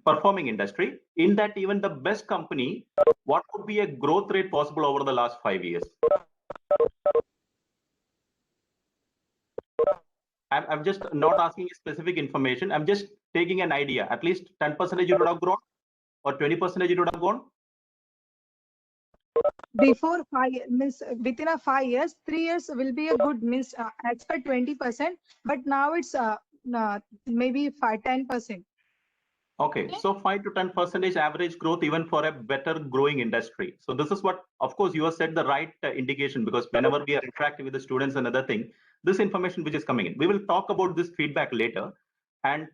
performing industry. In that, even the best company, what would be a growth rate possible over the last 5 years? I'm just not asking specific information. I'm just taking an idea. At least 10% it would have grown, or 20% it would have gone. Before 5 means within a 5 years, 3 years will be a good means expect 20%, but now it's maybe 10%. Okay, so 5 to 10% average growth even for a better growing industry. So this is what, of course, you have said the right indication, because whenever we are interacting with the students and other thing, this information which is coming in, we will talk about this feedback later. And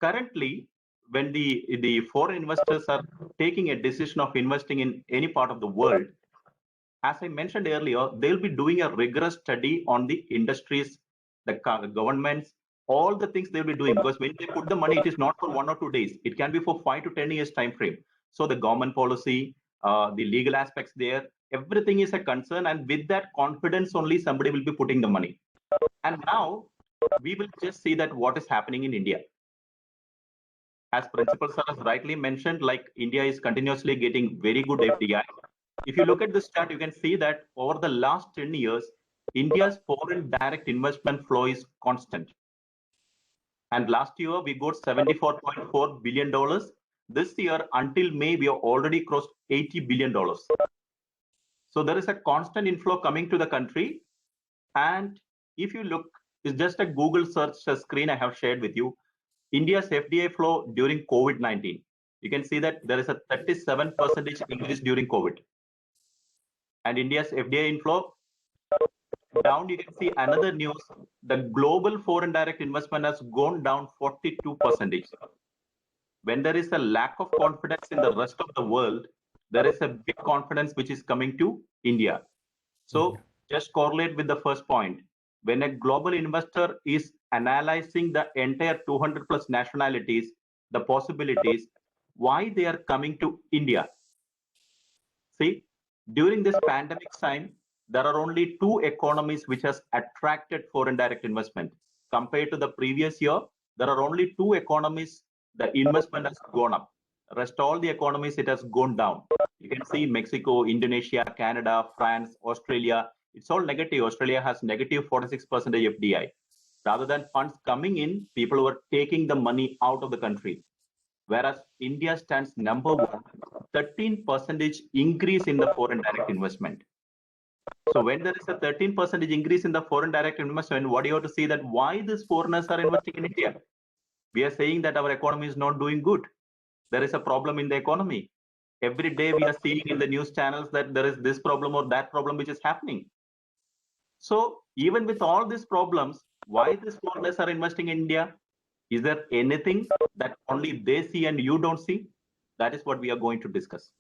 currently, when the foreign investors are taking a decision of investing in any part of the world, as I mentioned earlier, they'll be doing a rigorous study on the industries, the governments, all the things they'll be doing, because when they put the money, it is not for 1 or 2 days. It can be for 5 to 10 years time frame. So the government policy, the legal aspects there, everything is a concern. And with that confidence only, somebody will be putting the money. And now we will just see that what is happening in India. As Principal Sir has rightly mentioned, like India is continuously getting very good FDI. If you look at this chart, you can see that over the last 10 years, India's foreign direct investment flow is constant. And last year, we got $74.4 billion. This year, until May, we have already crossed $80 billion. So there is a constant inflow coming to the country. And if you look, it's just a Google search screen I have shared with you. India's FDI flow during COVID-19. You can see that there is a 37% increase during COVID. And India's FDI inflow, down you can see another news, the global foreign direct investment has gone down 42%. When there is a lack of confidence in the rest of the world, there is a big confidence which is coming to India. So just correlate with the first point. When a global investor is analyzing the entire 200 plus nationalities, the possibilities, why they are coming to India. See, during this pandemic time, there are only 2 economies which has attracted foreign direct investment. Compared to the previous year, there are only 2 economies the investment has gone up. Rest all the economies, it has gone down. You can see Mexico, Indonesia, Canada, France, Australia. It's all negative. Australia has negative 46% FDI. Rather than funds coming in, people were taking the money out of the country. Whereas India stands number 1, 13% increase in the foreign direct investment. So when there is a 13% increase in the foreign direct investment, what do you have to see that why these foreigners are investing in India? We are saying that our economy is not doing good. There is a problem in the economy. Every day we are seeing in the news channels that there is this problem or that problem which is happening. So even with all these problems, why these foreigners are investing in India? Is there anything that only they see and you don't see? That is what we are going to discuss.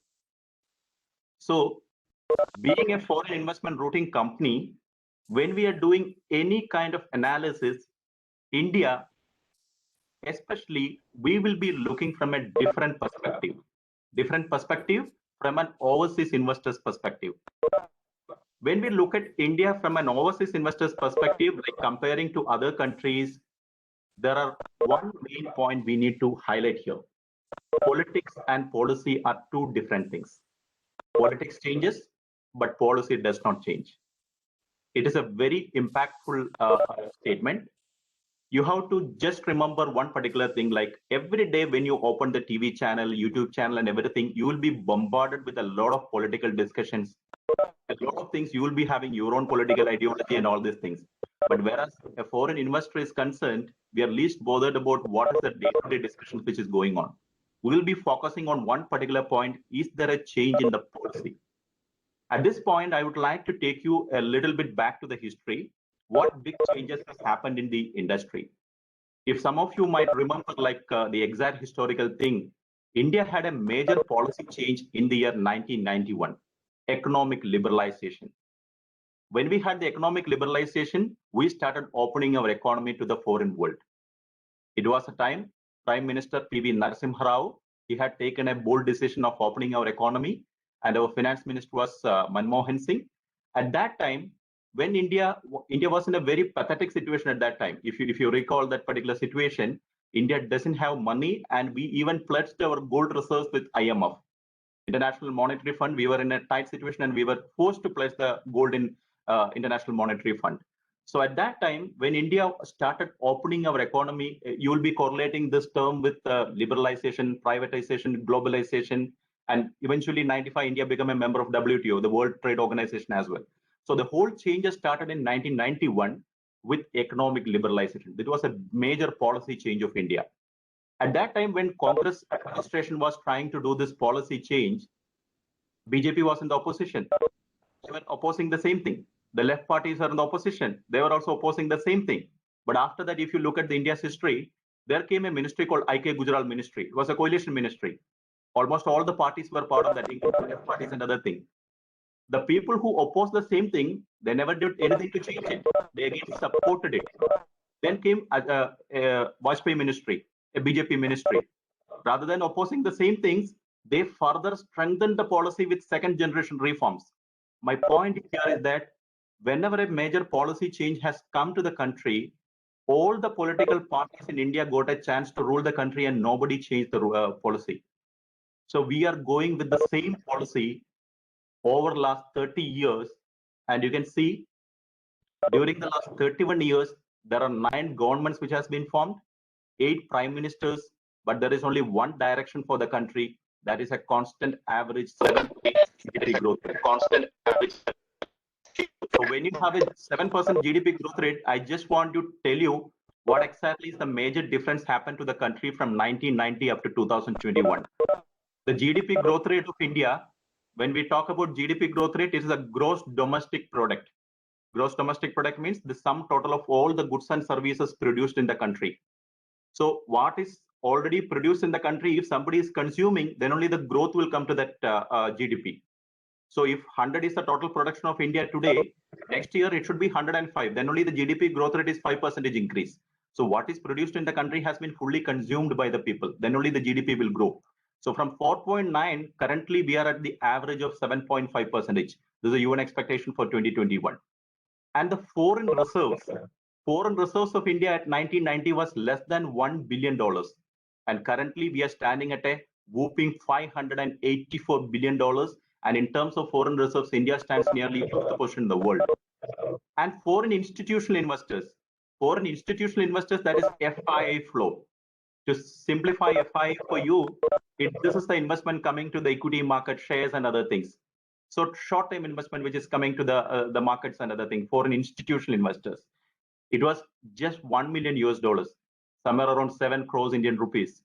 So being a foreign investment routing company, when we are doing any kind of analysis, India, especially, we will be looking from a different perspective from an overseas investor's perspective. When we look at India from an overseas investor's perspective, like comparing to other countries, there are one main point we need to highlight here. Politics and policy are 2 different things. Politics changes, but policy does not change. It is a very impactful statement. You have to just remember one particular thing, like every day when you open the TV channel, YouTube channel and everything, you will be bombarded with a lot of political discussions. A lot of things, you will be having your own political ideology and all these things. But whereas a foreign investor is concerned, we are least bothered about what is the day-to-day discussions which is going on. We will be focusing on one particular point. Is there a change in the policy? At this point, I would like to take you a little bit back to the history. What big changes has happened in the industry? If some of you might remember, like the exact historical thing, India had a major policy change in the year 1991, economic liberalization. When we had the economic liberalization, we started opening our economy to the foreign world. It was a time Prime Minister P.V. Narasimha Rao, he had taken a bold decision of opening our economy, and our finance minister was Manmohan Singh. At that time, when India was in a very pathetic situation at that time, if you recall that particular situation, India doesn't have money, and we even pledged our gold reserves with IMF, International Monetary Fund. We were in a tight situation, and we were forced to pledge the gold in International Monetary Fund. So at that time, when India started opening our economy, you will be correlating this term with liberalization, privatization, globalization, and eventually 95, India became a member of WTO, the World Trade Organization as well. So the whole changes started in 1991 with economic liberalization. It was a major policy change of India. At that time, when Congress administration was trying to do this policy change, BJP was in the opposition. They were opposing the same thing. The left parties are in the opposition. They were also opposing the same thing. But after that, if you look at the India's history, there came a ministry called IK Gujaral Ministry. It was a coalition ministry. Almost all the parties were part of that, including left parties and other things. The people who opposed the same thing, they never did anything to change it. They again supported it. Then came a Vajpayee ministry, a BJP ministry. Rather than opposing the same things, they further strengthened the policy with second generation reforms. My point here is that whenever a major policy change has come to the country, all the political parties in India got a chance to rule the country and nobody changed the policy. So we are going with the same policy over last 30 years. And you can see during the last 31 years, there are 9 governments which has been formed, 8 prime ministers, but there is only one direction for the country. That is a constant average 7% GDP growth rate. Constant average. So when you have a 7% GDP growth rate, I just want to tell you what exactly is the major difference happened to the country from 1990 up to 2021. The GDP growth rate of India, when we talk about GDP growth rate, it is a gross domestic product. Gross domestic product means the sum total of all the goods and services produced in the country. So what is already produced in the country, if somebody is consuming, then only the growth will come to that GDP. So if 100 is the total production of India today, next year it should be 105. Then only the GDP growth rate is 5% increase. So what is produced in the country has been fully consumed by the people. Then only the GDP will grow. So from 4.9, currently we are at the average of 7.5%. This is a UN expectation for 2021. And the foreign reserves of India at 1990 was less than $1 billion. And currently we are standing at a whooping $584 billion. And in terms of foreign reserves, India stands nearly 5th position in the world. And foreign institutional investors, that is FII flow. To simplify FII for you, this is the investment coming to the equity market, shares and other things. So short-term investment, which is coming to the markets and other things, foreign institutional investors. It was just $1 million US, somewhere around 7 crores Indian rupees.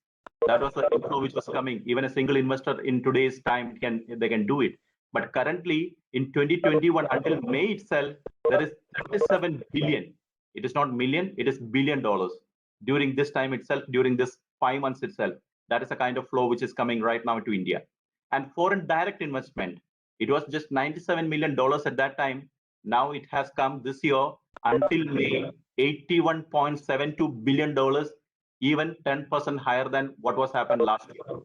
That was the inflow which was coming. Even a single investor in today's time they can do it. But currently in 2021 until May itself, there is 37 billion. It is not million, it is $1 billion during this time itself, during this 5 months itself. That is the kind of flow which is coming right now to India. And foreign direct investment, it was just $97 million at that time. Now it has come this year until May, $81.72 billion, even 10% higher than what was happened last year.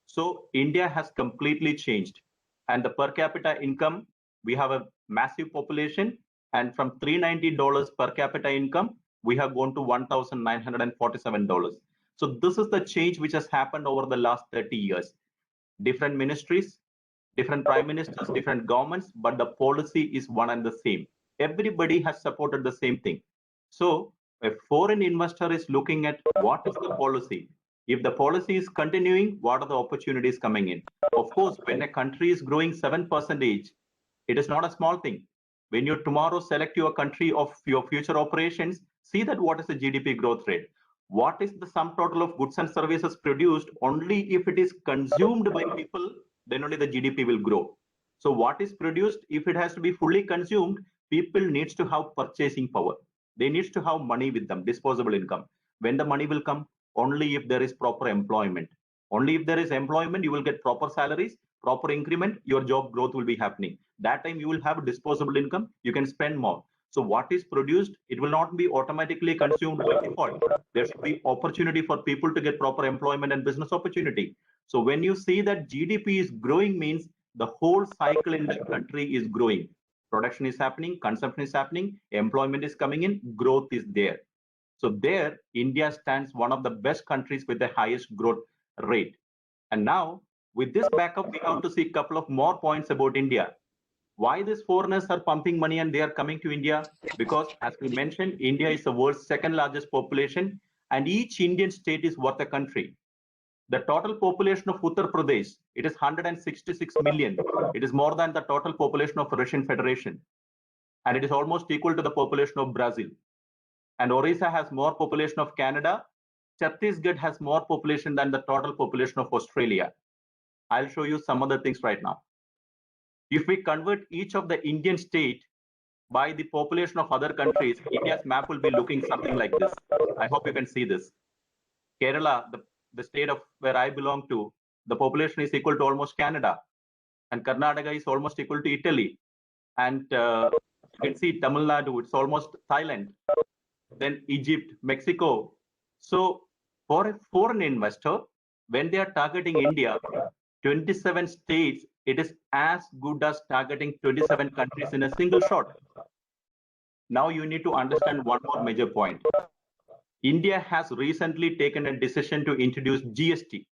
So India has completely changed. And the per capita income, we have a massive population, and from $390 per capita income, we have gone to $1,947. So this is the change which has happened over the last 30 years. Different ministries, different prime ministers, different governments, but the policy is one and the same. Everybody has supported the same thing. So a foreign investor is looking at what is the policy. If the policy is continuing, what are the opportunities coming in? Of course, when a country is growing 7%, it is not a small thing. When you tomorrow select your country of your future operations, see that what is the GDP growth rate? What is the sum total of goods and services produced? Only if it is consumed by people, then only the GDP will grow. So what is produced, if it has to be fully consumed, people needs to have purchasing power. They needs to have money with them, disposable income. When the money will come? Only if there is proper employment. Only if there is employment, you will get proper salaries, proper increment, your job growth will be happening. That time you will have disposable income, you can spend more. So what is produced, it will not be automatically consumed by default. There should be opportunity for people to get proper employment and business opportunity. So when you see that GDP is growing, means the whole cycle in the country is growing. Production is happening, consumption is happening, employment is coming in, growth is there. So there, India stands one of the best countries with the highest growth rate. And now, with this backup, we have to see a couple of more points about India. Why these foreigners are pumping money and they are coming to India? Because as we mentioned, India is the world's second largest population, and each Indian state is worth a country. The total population of Uttar Pradesh, it is 166 million. It is more than the total population of Russian Federation. And it is almost equal to the population of Brazil. And Orissa has more population of Canada. Chhattisgarh has more population than the total population of Australia. I'll show you some other things right now. If we convert each of the Indian state by the population of other countries, India's map will be looking something like this. I hope you can see this. Kerala, the state of where I belong to, the population is equal to almost Canada, and Karnataka is almost equal to Italy. And you can see Tamil Nadu, it's almost Thailand. Then Egypt, Mexico. So for a foreign investor, when they are targeting India, 27 states, it is as good as targeting 27 countries in a single shot. Now you need to understand one more major point. India has recently taken a decision to introduce GST,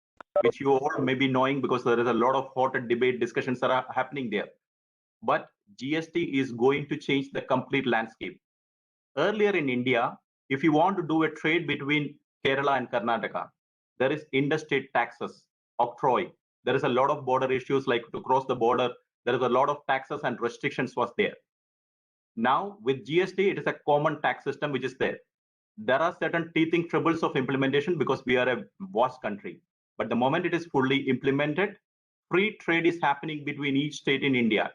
which you all may be knowing because there is a lot of hot debate discussions that are happening there. But GST is going to change the complete landscape. Earlier in India, if you want to do a trade between Kerala and Karnataka, there is interstate taxes, octroi. There is a lot of border issues like to cross the border. There is a lot of taxes and restrictions was there. Now with GST, it is a common tax system which is there. There are certain teething troubles of implementation because we are a vast country. But the moment it is fully implemented, free trade is happening between each state in India.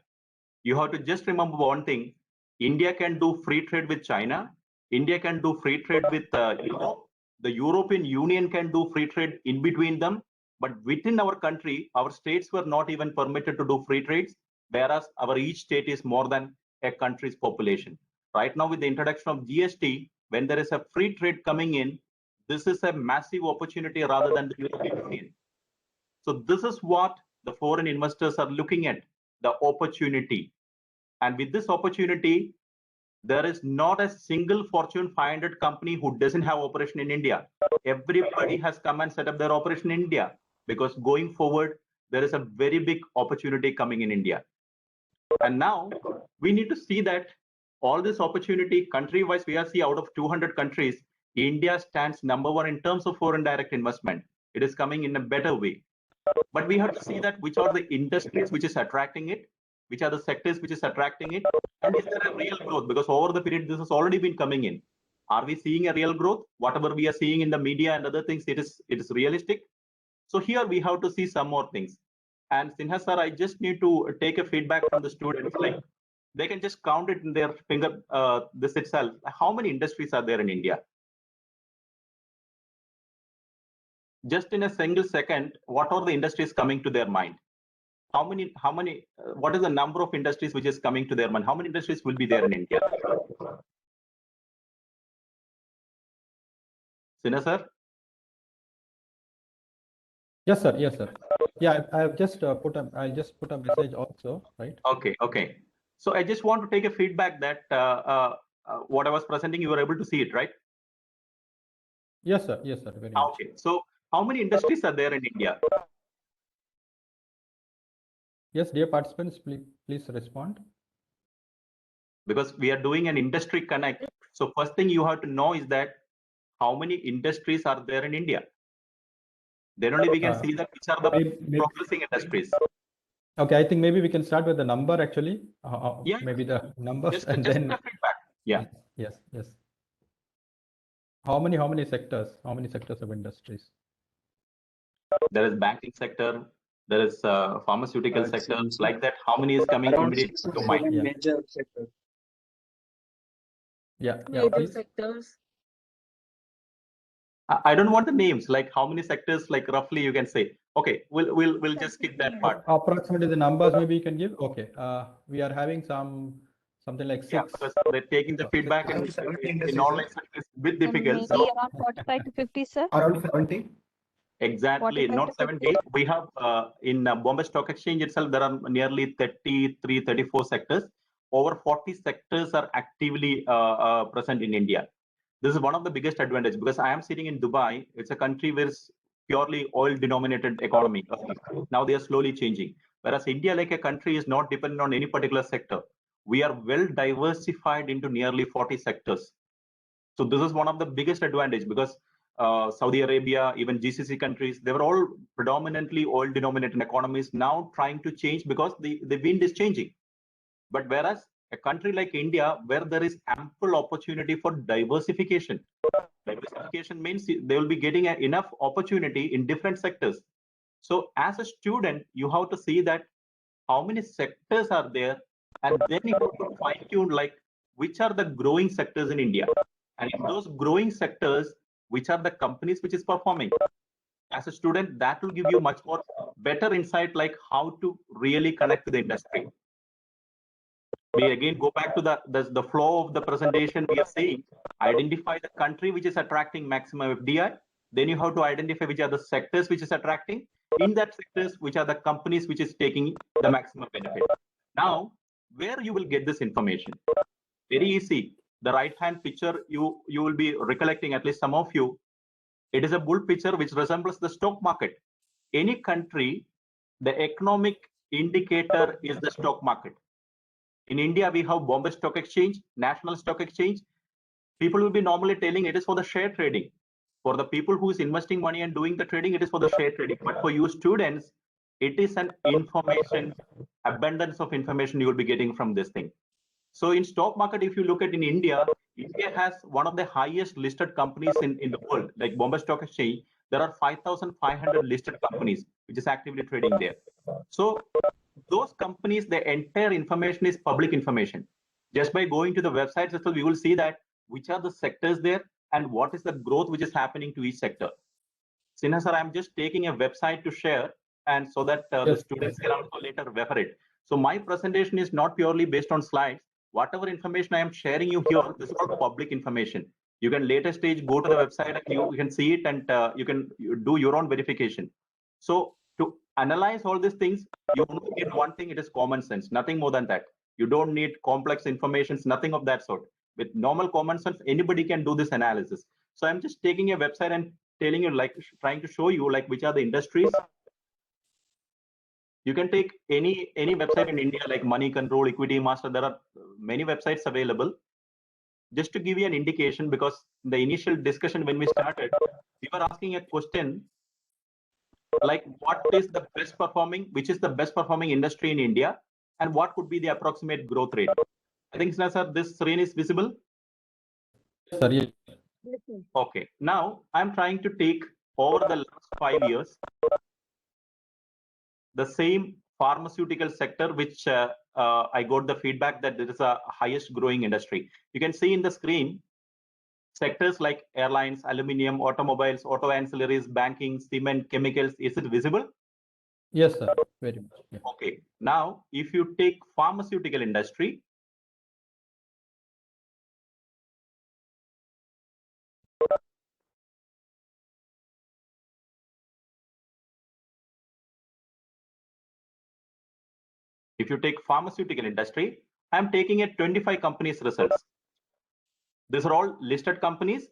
You have to just remember one thing. India can do free trade with China. India can do free trade with Europe. The European Union can do free trade in between them. But within our country, our states were not even permitted to do free trades, whereas our each state is more than a country's population. Right now, with the introduction of GST, when there is a free trade coming in, this is a massive opportunity rather than the European Union. So this is what the foreign investors are looking at, the opportunity. And with this opportunity, there is not a single Fortune 500 company who doesn't have operation in India. Everybody has come and set up their operation in India because going forward, there is a very big opportunity coming in India. And now we need to see that all this opportunity country-wise, we are see out of 200 countries, India stands number one in terms of foreign direct investment. It is coming in a better way. But we have to see that which are the industries which is attracting it, which are the sectors which is attracting it, and is there a real growth? Because over the period, this has already been coming in. Are we seeing a real growth? Whatever we are seeing in the media and other things, it is realistic. So here we have to see some more things. And Sinha sir, I just need to take a feedback from the students. Like they can just count it in their finger, this itself. How many industries are there in India? Just in a single second, what are the industries coming to their mind? What is the number of industries which is coming to their mind? How many industries will be there in India? Sinha sir? Yes, sir. Yes, sir. Yeah, I'll just put a message also, right? Okay. So I just want to take a feedback that what I was presenting, you were able to see it, right? Yes, sir. Yes, sir. Very much. Okay. So how many industries are there in India? Yes, dear participants, please respond. Because we are doing an industry connect. So first thing you have to know is that how many industries are there in India? Then only we can see that which are the progressing industries. Okay, I think maybe we can start with the number actually. Yeah. Maybe the numbers just then. The feedback. Yeah. Yes. How many sectors? How many sectors of industries? There is banking sector. There is pharmaceutical sector. Like that, how many is coming immediately to mind? Yeah. Major sectors. Yeah. Major sectors. I don't want the names. Like how many sectors? Like roughly, you can say. Okay, we'll just skip that part. Approximately the numbers maybe you can give. Okay. We are having something like 6. Yeah, because they're taking the feedback and in online it's a bit difficult. Maybe around 45 to 50, sir. Around 70. Exactly, 45 not to 70. We have in Bombay Stock Exchange itself, there are nearly 33, 34 sectors. Over 40 sectors are actively present in India. This is one of the biggest advantages because I am sitting in Dubai. It's a country where it's purely oil denominated economy. Now they are slowly changing. Whereas India, like a country, is not dependent on any particular sector. We are well diversified into nearly 40 sectors. So this is one of the biggest advantage because Saudi Arabia, even GCC countries, they were all predominantly oil denominated economies now trying to change because the wind is changing. But whereas a country like India, where there is ample opportunity for diversification, diversification means they will be getting enough opportunity in different sectors. So as a student, you have to see that how many sectors are there, and then you have to fine tune like which are the growing sectors in India, and in those growing sectors, which are the companies which is performing. As a student, that will give you much more better insight like how to really connect to the industry. We again go back to the flow of the presentation. We are saying identify the country which is attracting maximum FDI. Then you have to identify which are the sectors which is attracting. In that sectors, which are the companies which is taking the maximum benefit. Now, where you will get this information? Very easy. The right-hand picture you will be recollecting, at least some of you. It is a bull picture which resembles the stock market. Any country, the economic indicator is the stock market. In India, we have Bombay Stock Exchange, National Stock Exchange. People will be normally telling it is for the share trading. For the people who is investing money and doing the trading, it is for the share trading. But for you students, it is an information, abundance of information you will be getting from this thing. So in stock market, if you look at in India, India has one of the highest listed companies in the world, like Bombay Stock Exchange. There are 5,500 listed companies which is actively trading there. So those companies, the entire information is public information. Just by going to the websites itself, we will see that which are the sectors there and what is the growth which is happening to each sector. Sinha sir, I'm just taking a website to share and so that the students can also later refer it. So my presentation is not purely based on slides. Whatever information I am sharing you here, this is all public information. You can later stage go to the website and you can see it and you can do your own verification. So to analyze all these things, you only need one thing, it is common sense, nothing more than that. You don't need complex information, nothing of that sort. With normal common sense, anybody can do this analysis. So I'm just taking a website and telling you, like trying to show you like which are the industries. You can take any website in India like Money Control, Equity Master. There are many websites available. Just to give you an indication, because in the initial discussion when we started, we were asking a question like what is the best performing, which is the best performing industry in India, and what could be the approximate growth rate. I think, sir, this screen is visible. Sir, yes. Okay, now I'm trying to take over the last 5 years the same pharmaceutical sector, which I got the feedback that it is a highest growing industry. You can see in the screen sectors like airlines, aluminium, automobiles, auto ancillaries, banking, cement, chemicals. Is it visible? Yes, sir. Very much. Yeah. Okay. Now, if you take pharmaceutical industry, if you take pharmaceutical industry, I'm taking a 25 companies results. These are all listed companies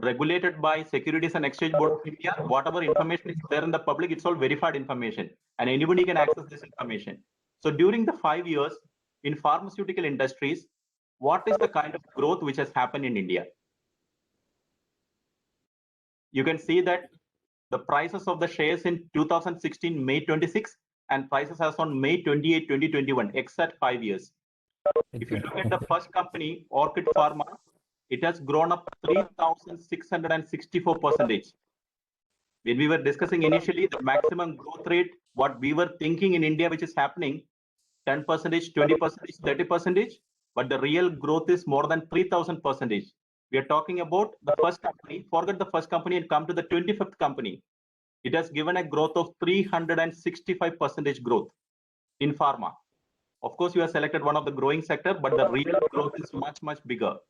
regulated by Securities and Exchange Board of India. Whatever information is there in the public, it's all verified information and anybody can access this information. So during the 5 years in pharmaceutical industries, what is the kind of growth which has happened in India? You can see that the prices of the shares in 2016, May 26, and prices as on May 28, 2021, exact 5 years. If you look at the first company, Orchid Pharma, it has grown up 3,664%. When we were discussing initially the maximum growth rate, what we were thinking in India, which is happening, 10%, 20%, 30%, but the real growth is more than 3,000%. We are talking about the first company, forget the first company and come to the 25th company. It has given a growth of 365% growth in pharma. Of course, you have selected one of the growing sector, but the real growth is much, much bigger.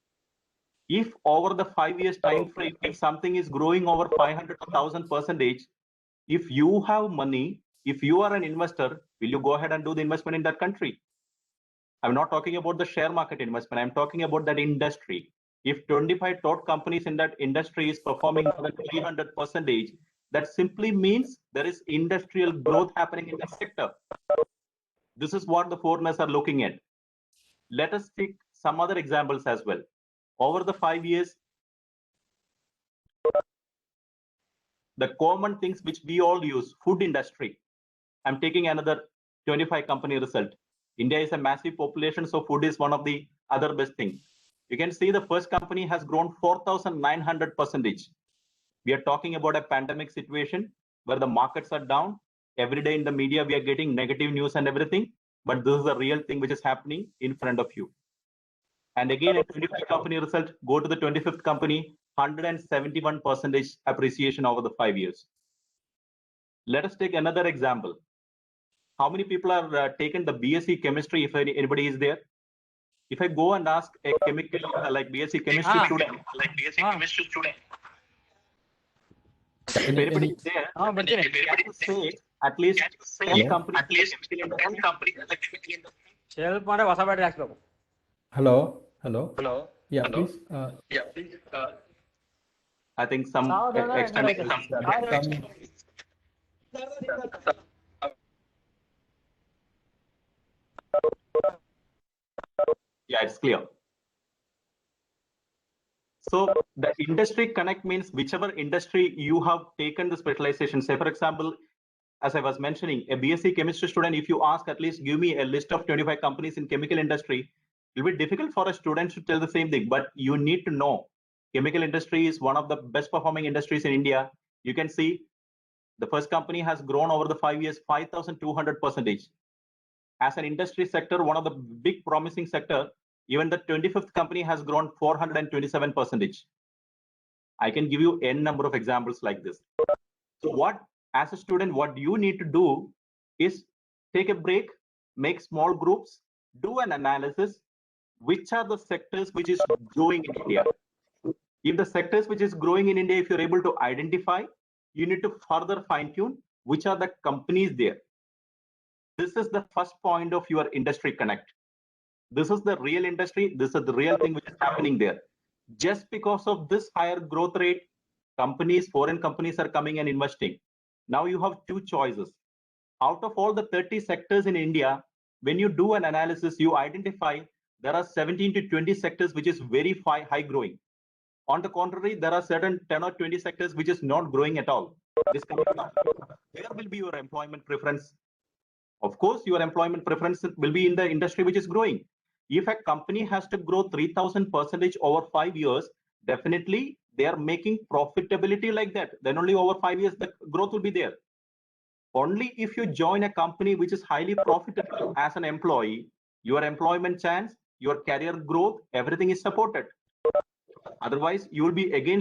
If over the 5 years time frame, if something is growing over 500 to 1,000%, if you have money, if you are an investor, will you go ahead and do the investment in that country? I'm not talking about the share market investment. I'm talking about that industry. If 25 top companies in that industry is performing more than 300%, that simply means there is industrial growth happening in the sector. This is what the foreigners are looking at. Let us take some other examples as well. Over the 5 years, the common things which we all use, food industry. I'm taking another 25 company result. India is a massive population, so food is one of the other best things. You can see the first company has grown 4,900%. We are talking about a pandemic situation where the markets are down. Every day in the media, we are getting negative news and everything, but this is the real thing which is happening in front of you. And again, a 25 company result, go to the 25th company, 171% appreciation over the 5 years. Let us take another example. How many people are taken the BSc chemistry, if anybody is there? If I go and ask a chemical, like BSc chemistry student, if anybody is there, can you say at least 10 companies in the chemical industry? Hello. Yeah, please. I think some extended. Yeah, it's clear. So the industry connect means whichever industry you have taken the specialization. Say, for example, as I was mentioning, a BSc chemistry student, if you ask at least give me a list of 25 companies in chemical industry, it will be difficult for a student to tell the same thing, but you need to know chemical industry is one of the best performing industries in India. You can see the first company has grown over the 5 years 5,200%. As an industry sector, one of the big promising sector, even the 25th company has grown 427%. I can give you n number of examples like this. So what, as a student, what you need to do is take a break, make small groups, do an analysis, which are the sectors which is growing in India. If the sectors which is growing in India, if you're able to identify, you need to further fine tune which are the companies there. This is the first point of your industry connect. This is the real industry. This is the real thing which is happening there. Just because of this higher growth rate, companies, foreign companies are coming and investing. Now you have two choices. Out of all the 30 sectors in India, when you do an analysis, you identify there are 17 to 20 sectors which is very high growing. On the contrary, there are certain 10 or 20 sectors which is not growing at all. This coming down. Where will be your employment preference? Of course, your employment preference will be in the industry which is growing. If a company has to grow 3,000% over 5 years, definitely they are making profitability like that. Then only over 5 years, the growth will be there. Only if you join a company which is highly profitable as an employee, your employment chance, your career growth, everything is supported. Otherwise, you will be again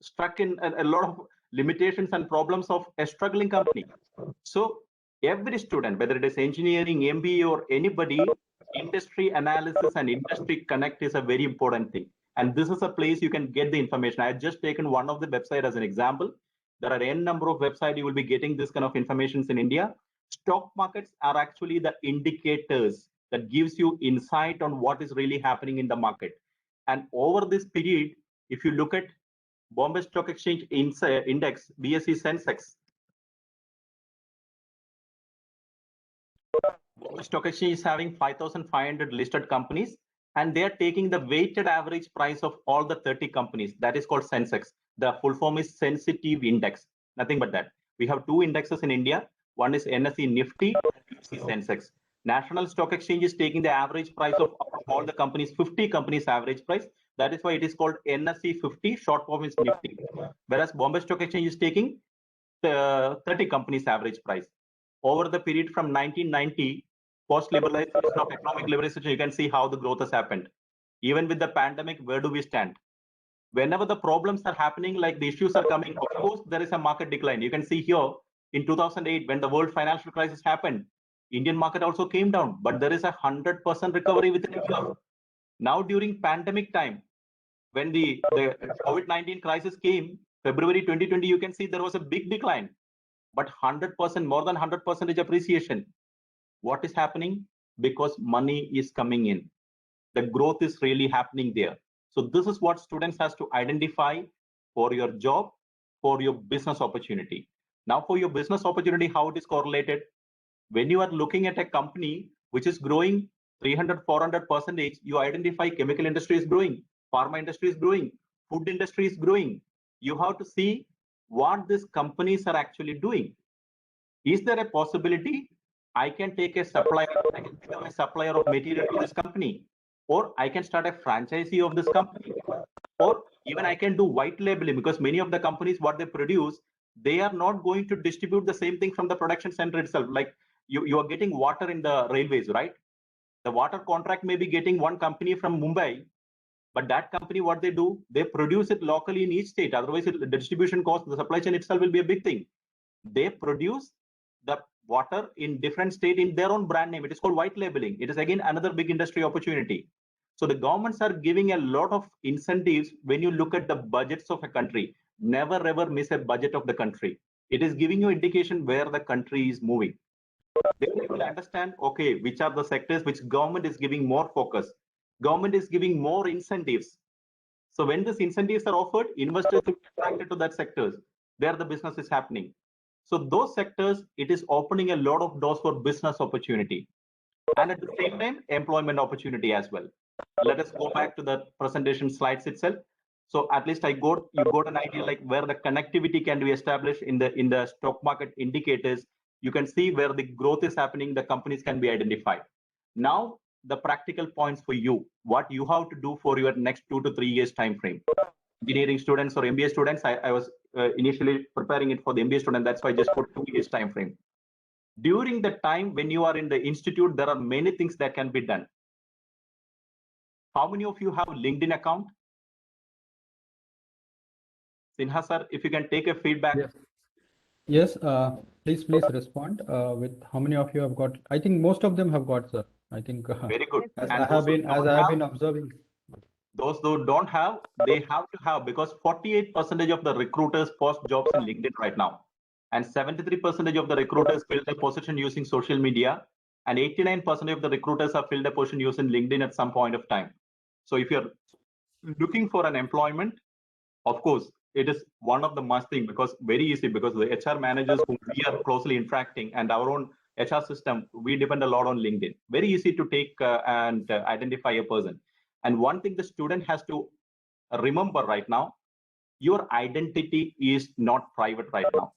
stuck in a lot of limitations and problems of a struggling company. So every student, whether it is engineering, MBA or anybody, industry analysis and industry connect is a very important thing. And this is a place you can get the information. I have just taken one of the website as an example. There are n number of websites you will be getting this kind of information in India. Stock markets are actually the indicators that gives you insight on what is really happening in the market. And over this period, if you look at Bombay Stock Exchange Index, BSE Sensex, Bombay Stock Exchange is having 5,500 listed companies, and they are taking the weighted average price of all the 30 companies. That is called Sensex. The full form is sensitive index, nothing but that. We have two indexes in India. One is NSE Nifty and NSE Sensex. National Stock Exchange is taking the average price of all the companies, 50 companies average price. That is why it is called NSE 50, short form is Nifty. Whereas Bombay Stock Exchange is taking the 30 companies average price. Over the period from 1990, post-liberalization of economic liberalization, you can see how the growth has happened. Even with the pandemic, where do we stand? Whenever the problems are happening, like the issues are coming, of course, there is a market decline. You can see here in 2008, when the world financial crisis happened, Indian market also came down, but there is a 100% recovery within a year. Now during pandemic time, when the COVID-19 crisis came, February 2020, you can see there was a big decline, but 100%, more than 100% appreciation. What is happening? Because money is coming in. The growth is really happening there. So this is what students has to identify for your job, for your business opportunity. Now for your business opportunity, how it is correlated? When you are looking at a company which is growing 300, 400%, you identify chemical industry is growing, pharma industry is growing, food industry is growing. You have to see what these companies are actually doing. Is there a possibility I can take a supplier, I can become a supplier of material to this company, or I can start a franchisee of this company, or even I can do white labeling, because many of the companies, what they produce, they are not going to distribute the same thing from the production center itself. Like you are getting water in the railways, right? The water contract may be getting one company from Mumbai, but that company, what they do, they produce it locally in each state. Otherwise, the distribution cost, the supply chain itself will be a big thing. They produce the water in different state in their own brand name. It is called white labeling. It is again another big industry opportunity. So the governments are giving a lot of incentives. When you look at the budgets of a country, never ever miss a budget of the country. It is giving you indication where the country is moving. They will understand, okay, which are the sectors which government is giving more focus. Government is giving more incentives. So when these incentives are offered, investors will be attracted to that sectors. There the business is happening. So those sectors, it is opening a lot of doors for business opportunity. And at the same time, employment opportunity as well. Let us go back to the presentation slides itself. So at least you got an idea like where the connectivity can be established in the stock market indicators. You can see where the growth is happening, the companies can be identified. Now, the practical points for you, what you have to do for your next 2 to 3 years time frame. Engineering students or MBA students, I was initially preparing it for the MBA student. That's why I just put 2 years time frame. During the time when you are in the institute, there are many things that can be done. How many of you have LinkedIn account? Sinha sir, if you can take a feedback. Yes, please respond with how many of you have got. I think most of them have got, sir. I think Very good. as And I have been observing. Those who don't have, they have to have, because 48% of the recruiters post jobs in LinkedIn right now. And 73% of the recruiters fill their position using social media. And 89% of the recruiters have filled a position using LinkedIn at some point of time. So if you're looking for an employment, of course, it is one of the must thing, because very easy, because the HR managers whom we are closely interacting and our own HR system, we depend a lot on LinkedIn. Very easy to take and identify a person. And one thing the student has to remember right now, your identity is not private right now.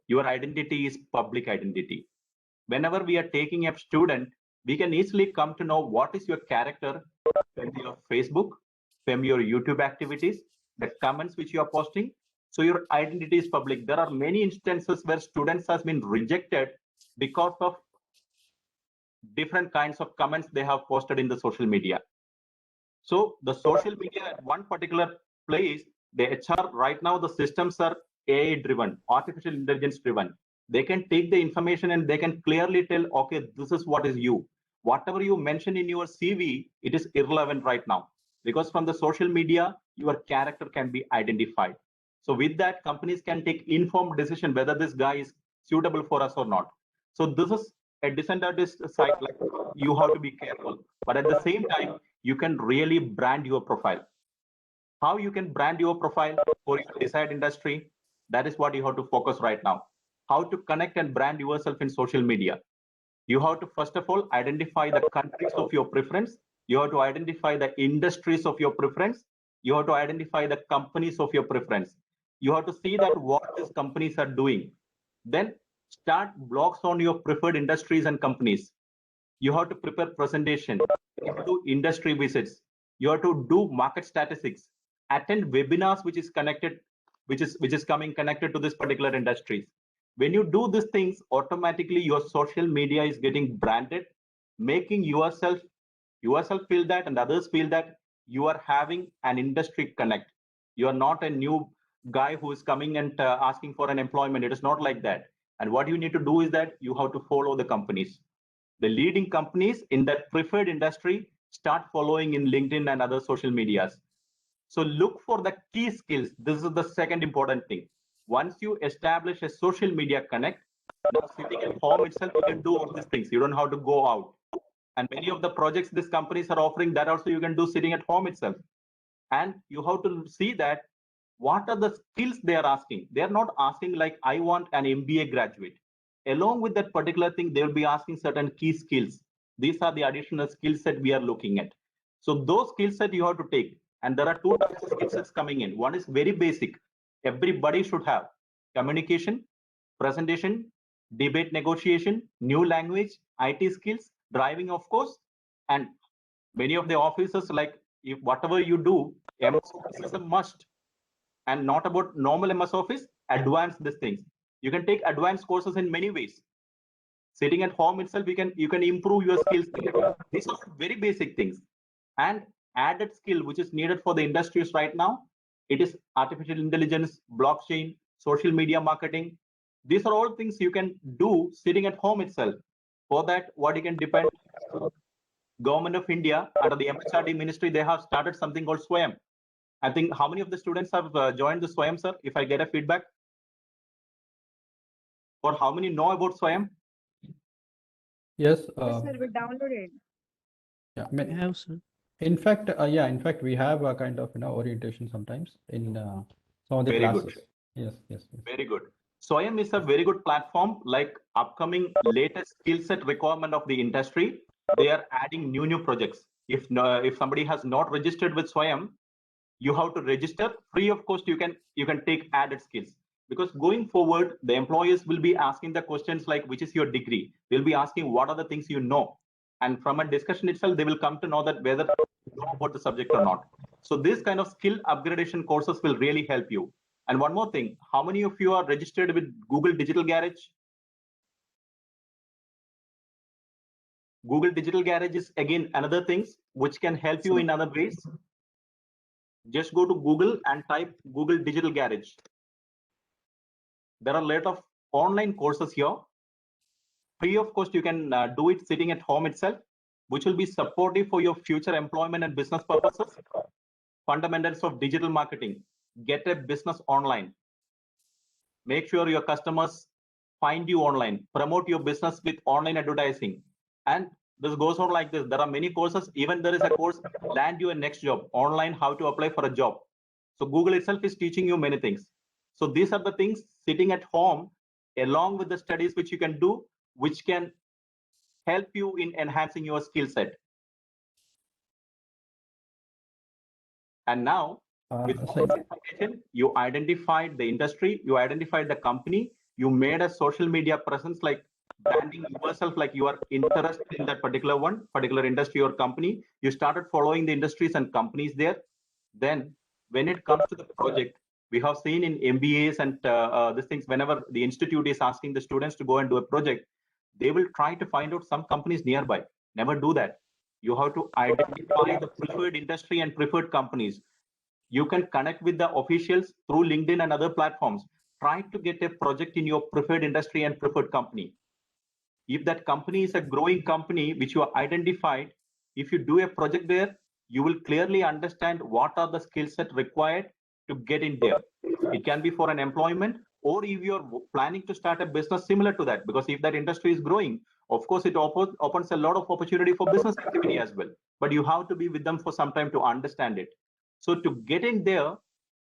Your identity is public identity. Whenever we are taking a student, we can easily come to know what is your character from your Facebook, from your YouTube activities, the comments which you are posting. So your identity is public. There are many instances where students has been rejected because of different kinds of comments they have posted in the social media. So the social media at one particular place, the HR right now, the systems are AI driven, artificial intelligence driven. They can take the information and they can clearly tell, okay, this is what is you. Whatever you mention in your CV, it is irrelevant right now, because from the social media, your character can be identified. So with that, companies can take informed decision whether this guy is suitable for us or not. So this is a disadvantage side, like you have to be careful. But at the same time, you can really brand your profile. How you can brand your profile for your desired industry, that is what you have to focus right now. How to connect and brand yourself in social media. You have to first of all identify the countries of your preference. You have to identify the industries of your preference. You have to identify the companies of your preference. You have to see that what these companies are doing. Then start blogs on your preferred industries and companies. You have to prepare presentation. You have to do industry visits. You have to do market statistics. Attend webinars which is connected, which is coming connected to this particular industries. When you do these things, automatically your social media is getting branded, making yourself feel that and others feel that you are having an industry connect. You are not a new guy who is coming and asking for an employment. It is not like that. And what you need to do is that you have to follow the companies. The leading companies in that preferred industry, start following in LinkedIn and other social medias. So look for the key skills. This is the second important thing. Once you establish a social media connect, now sitting at home itself, you can do all these things. You don't have to go out. And many of the projects these companies are offering, that also you can do sitting at home itself. And you have to see that what are the skills they are asking. They are not asking like, I want an MBA graduate. Along with that particular thing, they will be asking certain key skills. These are the additional skills that we are looking at. So those skill set you have to take. And there are two types of skill sets coming in. One is very basic. Everybody should have communication, presentation, debate negotiation, new language, IT skills, driving, of course. And many of the officers, like, if whatever you do, MS Office is a must, and not about normal MS Office, advanced these things. You can take advanced courses in many ways. Sitting at home itself, you can improve your skills. These are very basic things. And added skill which is needed for the industries right now, it is artificial intelligence, blockchain, social media marketing. These are all things you can do sitting at home itself. For that, what you can depend, Government of India under the MHRD ministry, they have started something called Swayam. I think how many of the students have joined the Swayam, sir? If I get a feedback, or how many know about Swayam? Yes. Yes, sir, we downloaded. Yeah. I have, sir. In fact, in fact, we have a kind of orientation sometimes in some of the Very classes. good. Yes. Very good. Swayam is a very good platform, like upcoming latest skill set requirement of the industry. They are adding new projects. If somebody has not registered with Swayam, you have to register free of cost. You can take added skills, because going forward, the employers will be asking the questions like, which is your degree? They'll be asking what are the things you know, and from a discussion itself, they will come to know that whether you know about the subject or not. So this kind of skill upgradation courses will really help you. And one more thing, how many of you are registered with Google Digital Garage? Google Digital Garage is again another things which can help you in other ways. Just go to Google and type Google Digital Garage. There are a lot of online courses here. Free of cost, you can do it sitting at home itself, which will be supportive for your future employment and business purposes. Fundamentals of digital marketing. Get a business online. Make sure your customers find you online. Promote your business with online advertising. And this goes on like this. There are many courses. Even there is a course, land your next job, online, how to apply for a job. So Google itself is teaching you many things. So these are the things sitting at home, along with the studies which you can do, which can help you in enhancing your skill set. And now, with all this information, you identified the industry, you identified the company, you made a social media presence, like branding yourself like you are interested in that particular industry or company. You started following the industries and companies there. Then when it comes to the project, we have seen in MBAs and these things, whenever the institute is asking the students to go and do a project, they will try to find out some companies nearby. Never do that. You have to identify the preferred industry and preferred companies. You can connect with the officials through LinkedIn and other platforms. Try to get a project in your preferred industry and preferred company. If that company is a growing company which you have identified, if you do a project there, you will clearly understand what are the skill set required to get in there. It can be for an employment, or if you're planning to start a business similar to that, because if that industry is growing, of course, it opens a lot of opportunity for business activity as well. But you have to be with them for some time to understand it. So to get in there,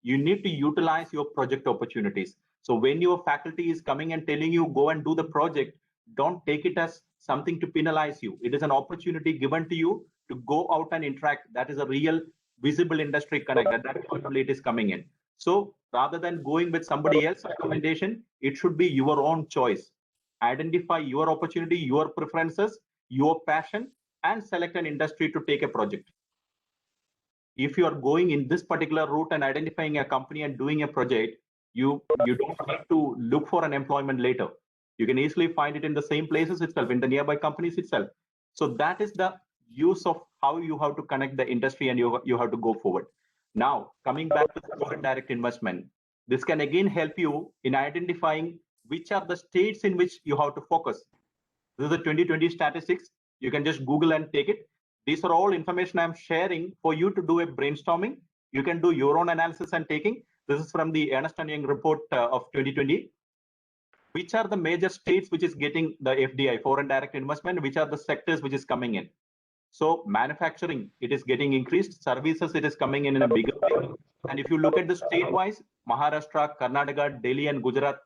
you need to utilize your project opportunities. So when your faculty is coming and telling you go and do the project, don't take it as something to penalize you. It is an opportunity given to you to go out and interact. That is a real visible industry connect. That only it is coming in. So rather than going with somebody else's recommendation, it should be your own choice. Identify your opportunity, your preferences, your passion, and select an industry to take a project. If you are going in this particular route and identifying a company and doing a project, you don't need to look for an employment later. You can easily find it in the same places itself, in the nearby companies itself. So that is the use of how you have to connect the industry, and you have to go forward. Now, coming back to the foreign direct investment, this can again help you in identifying which are the states in which you have to focus. This is the 2020 statistics. You can just Google and take it. These are all information I'm sharing for you to do a brainstorming. You can do your own analysis and taking. This is from the Ernst & Young report of 2020. Which are the major states which is getting the FDI, foreign direct investment? Which are the sectors which is coming in? So manufacturing, it is getting increased. Services, it is coming in a bigger way. And if you look at the state-wise, Maharashtra, Karnataka, Delhi, and Gujarat,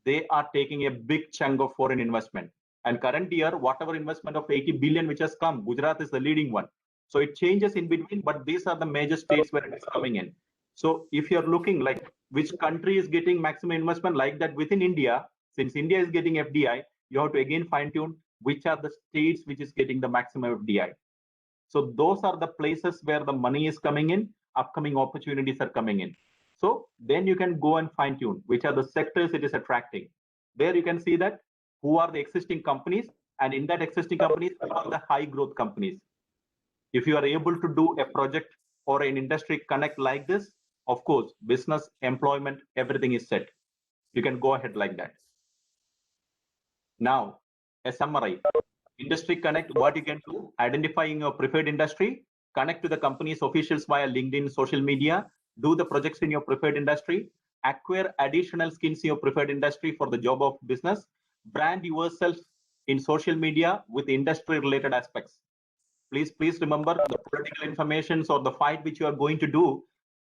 they are taking a big chunk of foreign investment. And current year, whatever investment of 80 billion which has come, Gujarat is the leading one. So it changes in between, but these are the major states where it is coming in. So if you're looking like which country is getting maximum investment like that within India, since India is getting FDI, you have to again fine tune which are the states which is getting the maximum FDI. So those are the places where the money is coming in, upcoming opportunities are coming in. So then you can go and fine tune which are the sectors it is attracting. There you can see that who are the existing companies, and in that existing companies, who are the high growth companies. If you are able to do a project or an industry connect like this, of course, business, employment, everything is set. You can go ahead like that. Now, a summary. Industry connect, what you can do, identifying your preferred industry, connect to the company's officials via LinkedIn, social media, do the projects in your preferred industry, acquire additional skills in your preferred industry for the job of business, brand yourself in social media with industry related aspects. Please remember the political informations or the fight which you are going to do,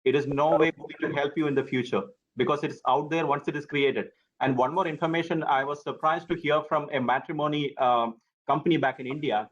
it is no way going to help you in the future because it's out there once it is created. And one more information, I was surprised to hear from a matrimony company back in India.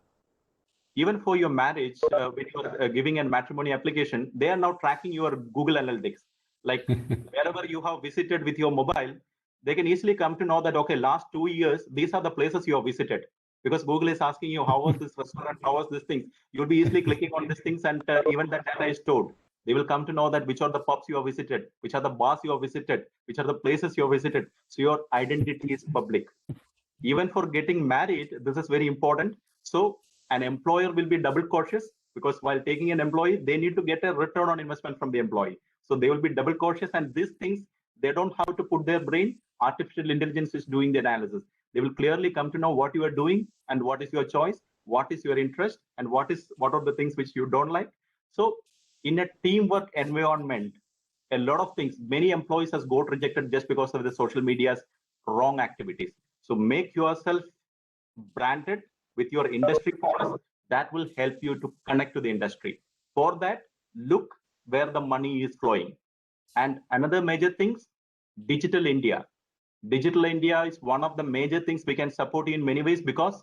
Even for your marriage, when you are giving a matrimony application, they are now tracking your Google Analytics. Like wherever you have visited with your mobile, they can easily come to know that, okay, last 2 years, these are the places you have visited. Because Google is asking you, how was this restaurant, how was this thing? You'll be easily clicking on these things and even that data is stored. They will come to know that which are the pubs you have visited, which are the bars you have visited, which are the places you have visited. So your identity is public. Even for getting married, this is very important. So an employer will be double cautious because while taking an employee, they need to get a return on investment from the employee. So they will be double cautious, and these things, they don't have to put their brain. Artificial intelligence is doing the analysis. They will clearly come to know what you are doing and what is your choice, what is your interest, and what are the things which you don't like. So in a teamwork environment, a lot of things, many employees has got rejected just because of the social media's wrong activities. So make yourself branded with your industry focus. That will help you to connect to the industry. For that, look where the money is flowing. And another major things, digital India. Digital India is one of the major things we can support you in many ways because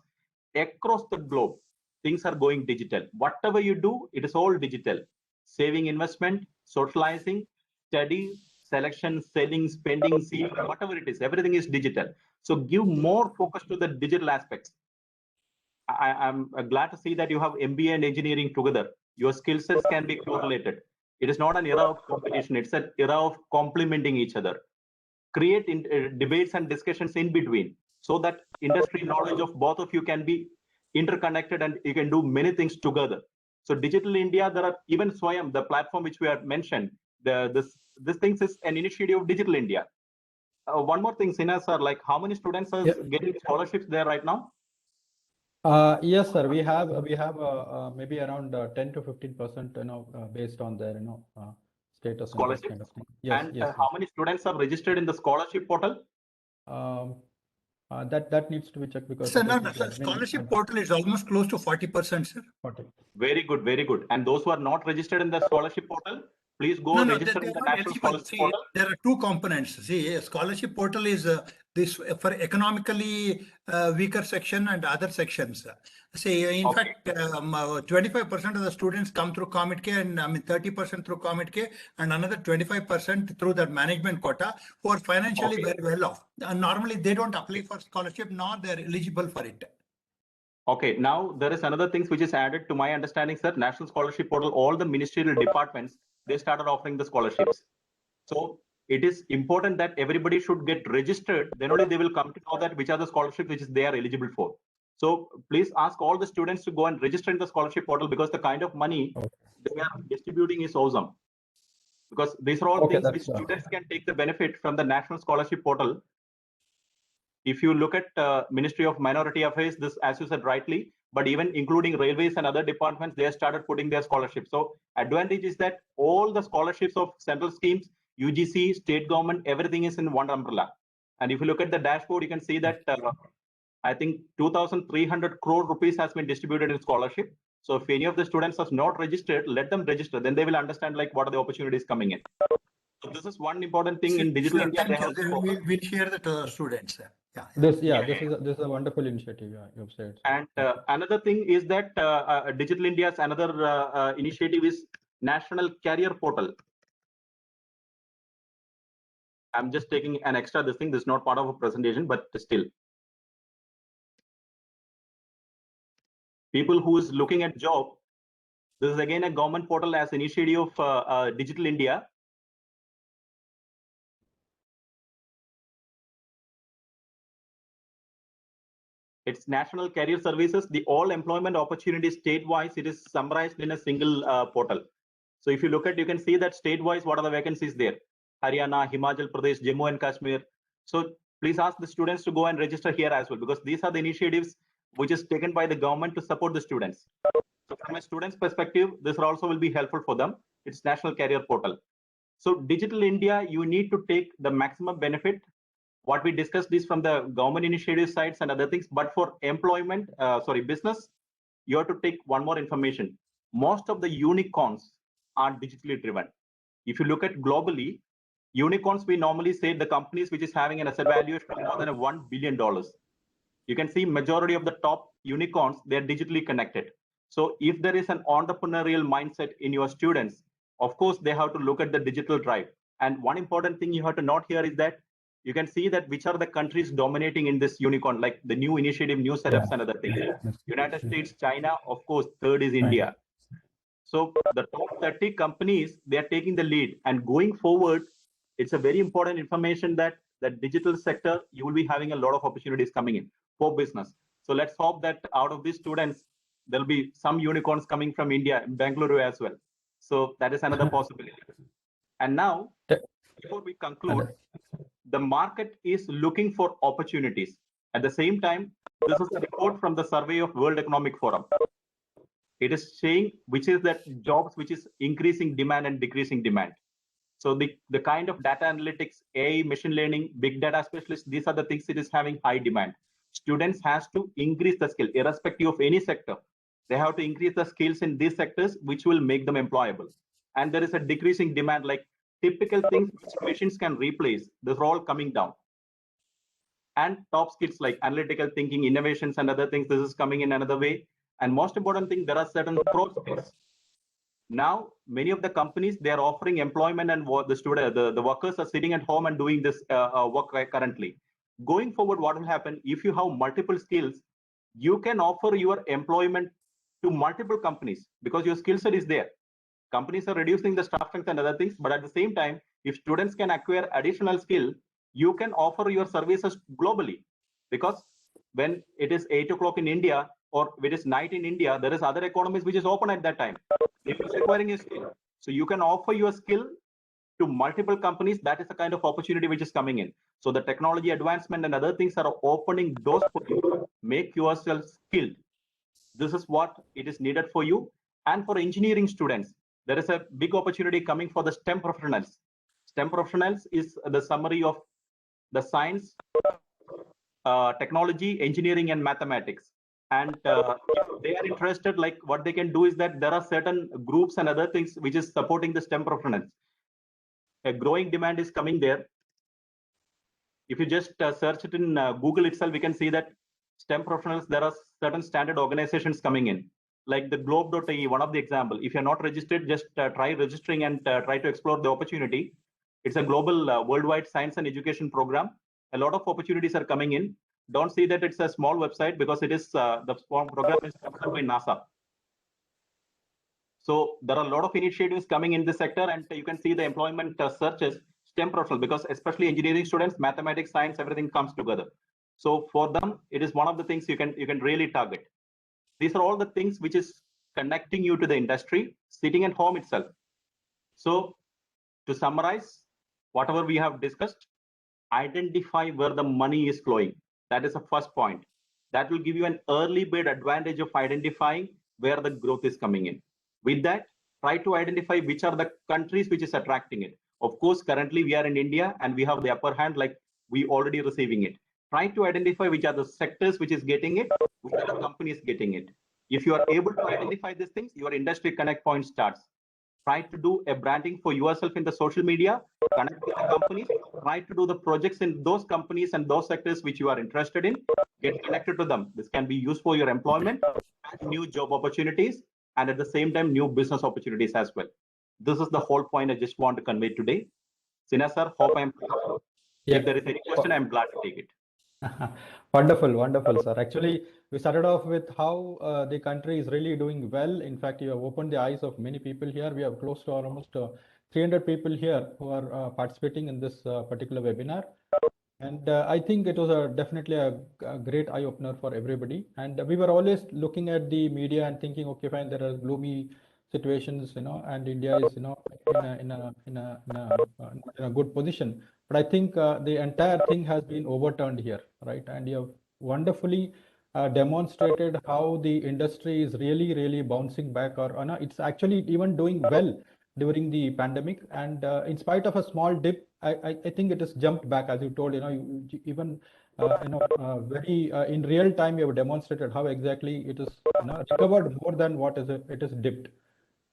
across the globe, things are going digital. Whatever you do, it is all digital. Saving investment, socializing, study, selection, selling, spending, seeing, whatever it is, everything is digital. So give more focus to the digital aspects. I'm glad to see that you have MBA and engineering together. Your skill sets can be correlated. It is not an era of competition. It's an era of complementing each other. Create debates and discussions in between so that industry knowledge of both of you can be interconnected and you can do many things together. So Digital India, there are even Swayam, the platform which we have mentioned, this thing is an initiative of Digital India. One more thing, Sina sir, like how many students are getting scholarships there right now? Yes, sir. We have maybe around 10 to 15%, based on their status and those kind of things. Yes, and yes, how many students are registered in the scholarship portal? That needs to be checked because sir, no, scholarship portal is almost close to 40%, sir. 40. Very good, very good. And those who are not registered in the scholarship portal, please go register in the National Scholarship Portal. There are two components. See, a scholarship portal is this for economically weaker section and other sections. See, in fact, 25% of the students come through Comet K, and 30% through Comet K, and another 25% through the management quota, who are financially very well off. And normally, they don't apply for scholarship, nor they're eligible for it. Okay, now there is another thing which is added to my understanding, sir. National Scholarship Portal, all the ministerial departments, they started offering the scholarships. So it is important that everybody should get registered. Then only they will come to know that which are the scholarships which is they are eligible for. So please ask all the students to go and register in the scholarship portal because the kind of money they are distributing is awesome. Because these are all things which students can take the benefit from the National Scholarship Portal. If you look at Ministry of Minority Affairs, this, as you said rightly, but even including railways and other departments, they have started putting their scholarships. So advantage is that all the scholarships of central schemes, UGC, state government, everything is in one umbrella. And if you look at the dashboard, you can see that I think 2,300 crore rupees has been distributed in scholarship. So if any of the students are not registered, let them register. Then they will understand like what are the opportunities coming in. So this is one important thing in Digital India. Thank you. Then we'll share that to the students. This is a wonderful initiative. Yeah, you've said. And another thing is that Digital India's another initiative is National Career Portal. I'm just taking an extra this thing. This is not part of a presentation, but still. People who is looking at job, this is again a government portal as initiative of Digital India. It's National Career Services, the all employment opportunities state-wise, it is summarized in a single portal. So if you look at, you can see that state-wise, what are the vacancies there? Haryana, Himachal Pradesh, Jammu and Kashmir. So please ask the students to go and register here as well, because these are the initiatives which is taken by the government to support the students. So from a student's perspective, this also will be helpful for them. It's National Career Portal. So Digital India, you need to take the maximum benefit. What we discussed is from the government initiative sides and other things, but for employment, business, you have to take one more information. Most of the unicorns are digitally driven. If you look at globally, unicorns, we normally say the companies which is having an asset valuation of more than $1 billion. You can see majority of the top unicorns, they're digitally connected. So if there is an entrepreneurial mindset in your students, of course, they have to look at the digital drive. And one important thing you have to note here is that you can see that which are the countries dominating in this unicorn, like the new initiative, new setups and other things. United States, China, of course, third is India. So the top 30 companies, they are taking the lead. And going forward, it's a very important information that the digital sector, you will be having a lot of opportunities coming in for business. So let's hope that out of these students, there'll be some unicorns coming from India, Bangalore as well. So that is another possibility. And now, before we conclude, the market is looking for opportunities. At the same time, this is a report from the survey of World Economic Forum. It is saying which is that jobs which is increasing demand and decreasing demand. So the kind of data analytics, AI, machine learning, big data specialists, these are the things it is having high demand. Students has to increase the skill, irrespective of any sector. They have to increase the skills in these sectors, which will make them employable. And there is a decreasing demand, like typical things which machines can replace, these are all coming down. And top skills like analytical thinking, innovations and other things, this is coming in another way. And most important thing, there are certain pro skills. Now, many of the companies, they are offering employment and the workers are sitting at home and doing this work currently. Going forward, what will happen, if you have multiple skills, you can offer your employment to multiple companies because your skill set is there. Companies are reducing the staff strength and other things, but at the same time, if students can acquire additional skill, you can offer your services globally. Because when it is 8 o'clock in India or it is night in India, there is other economies which is open at that time. If it's requiring a skill, so you can offer your skill to multiple companies. That is the kind of opportunity which is coming in. So the technology advancement and other things are opening doors for you. Make yourself skilled. This is what it is needed for you. And for engineering students, there is a big opportunity coming for the STEM professionals. STEM professionals is the summary of the science, technology, engineering, and mathematics. And if they are interested, like what they can do is that there are certain groups and other things which is supporting the STEM professionals. A growing demand is coming there. If you just search it in Google itself, we can see that STEM professionals, there are certain standard organizations coming in, like the globe.ie, one of the example. If you're not registered, just try registering and try to explore the opportunity. It's a global worldwide science and education program. A lot of opportunities are coming in. Don't see that it's a small website because it is the program is sponsored by NASA. So there are a lot of initiatives coming in this sector, and you can see the employment searches STEM professional, because especially engineering students, mathematics, science, everything comes together. So for them, it is one of the things you can really target. These are all the things which is connecting you to the industry, sitting at home itself. So to summarize, whatever we have discussed, identify where the money is flowing. That is the first point. That will give you an early bird advantage of identifying where the growth is coming in. With that, try to identify which are the countries which is attracting it. Of course, currently we are in India and we have the upper hand, like we already receiving it. Try to identify which are the sectors which is getting it, which are the companies getting it. If you are able to identify these things, your industry connect point starts. Try to do a branding for yourself in the social media, connect with the companies, try to do the projects in those companies and those sectors which you are interested in, get connected to them. This can be used for your employment, and new job opportunities, and at the same time, new business opportunities as well. This is the whole point I just want to convey today. Sinha sir, hope I'm clear. Yeah. If there is any question, I'm glad to take it. Wonderful, wonderful, sir. Actually, we started off with how the country is really doing well. In fact, you have opened the eyes of many people here. We have close to almost 300 people here who are participating in this particular webinar. And I think it was definitely a great eye opener for everybody. And we were always looking at the media and thinking, okay, fine, there are gloomy situations, and India is, in a good position. But I think the entire thing has been overturned here, right? And you have wonderfully demonstrated how the industry is really, really bouncing back, or it's actually even doing well during the pandemic. And in spite of a small dip, I think it has jumped back, as you told, you even very in real time, you have demonstrated how exactly it is recovered more than what it is dipped.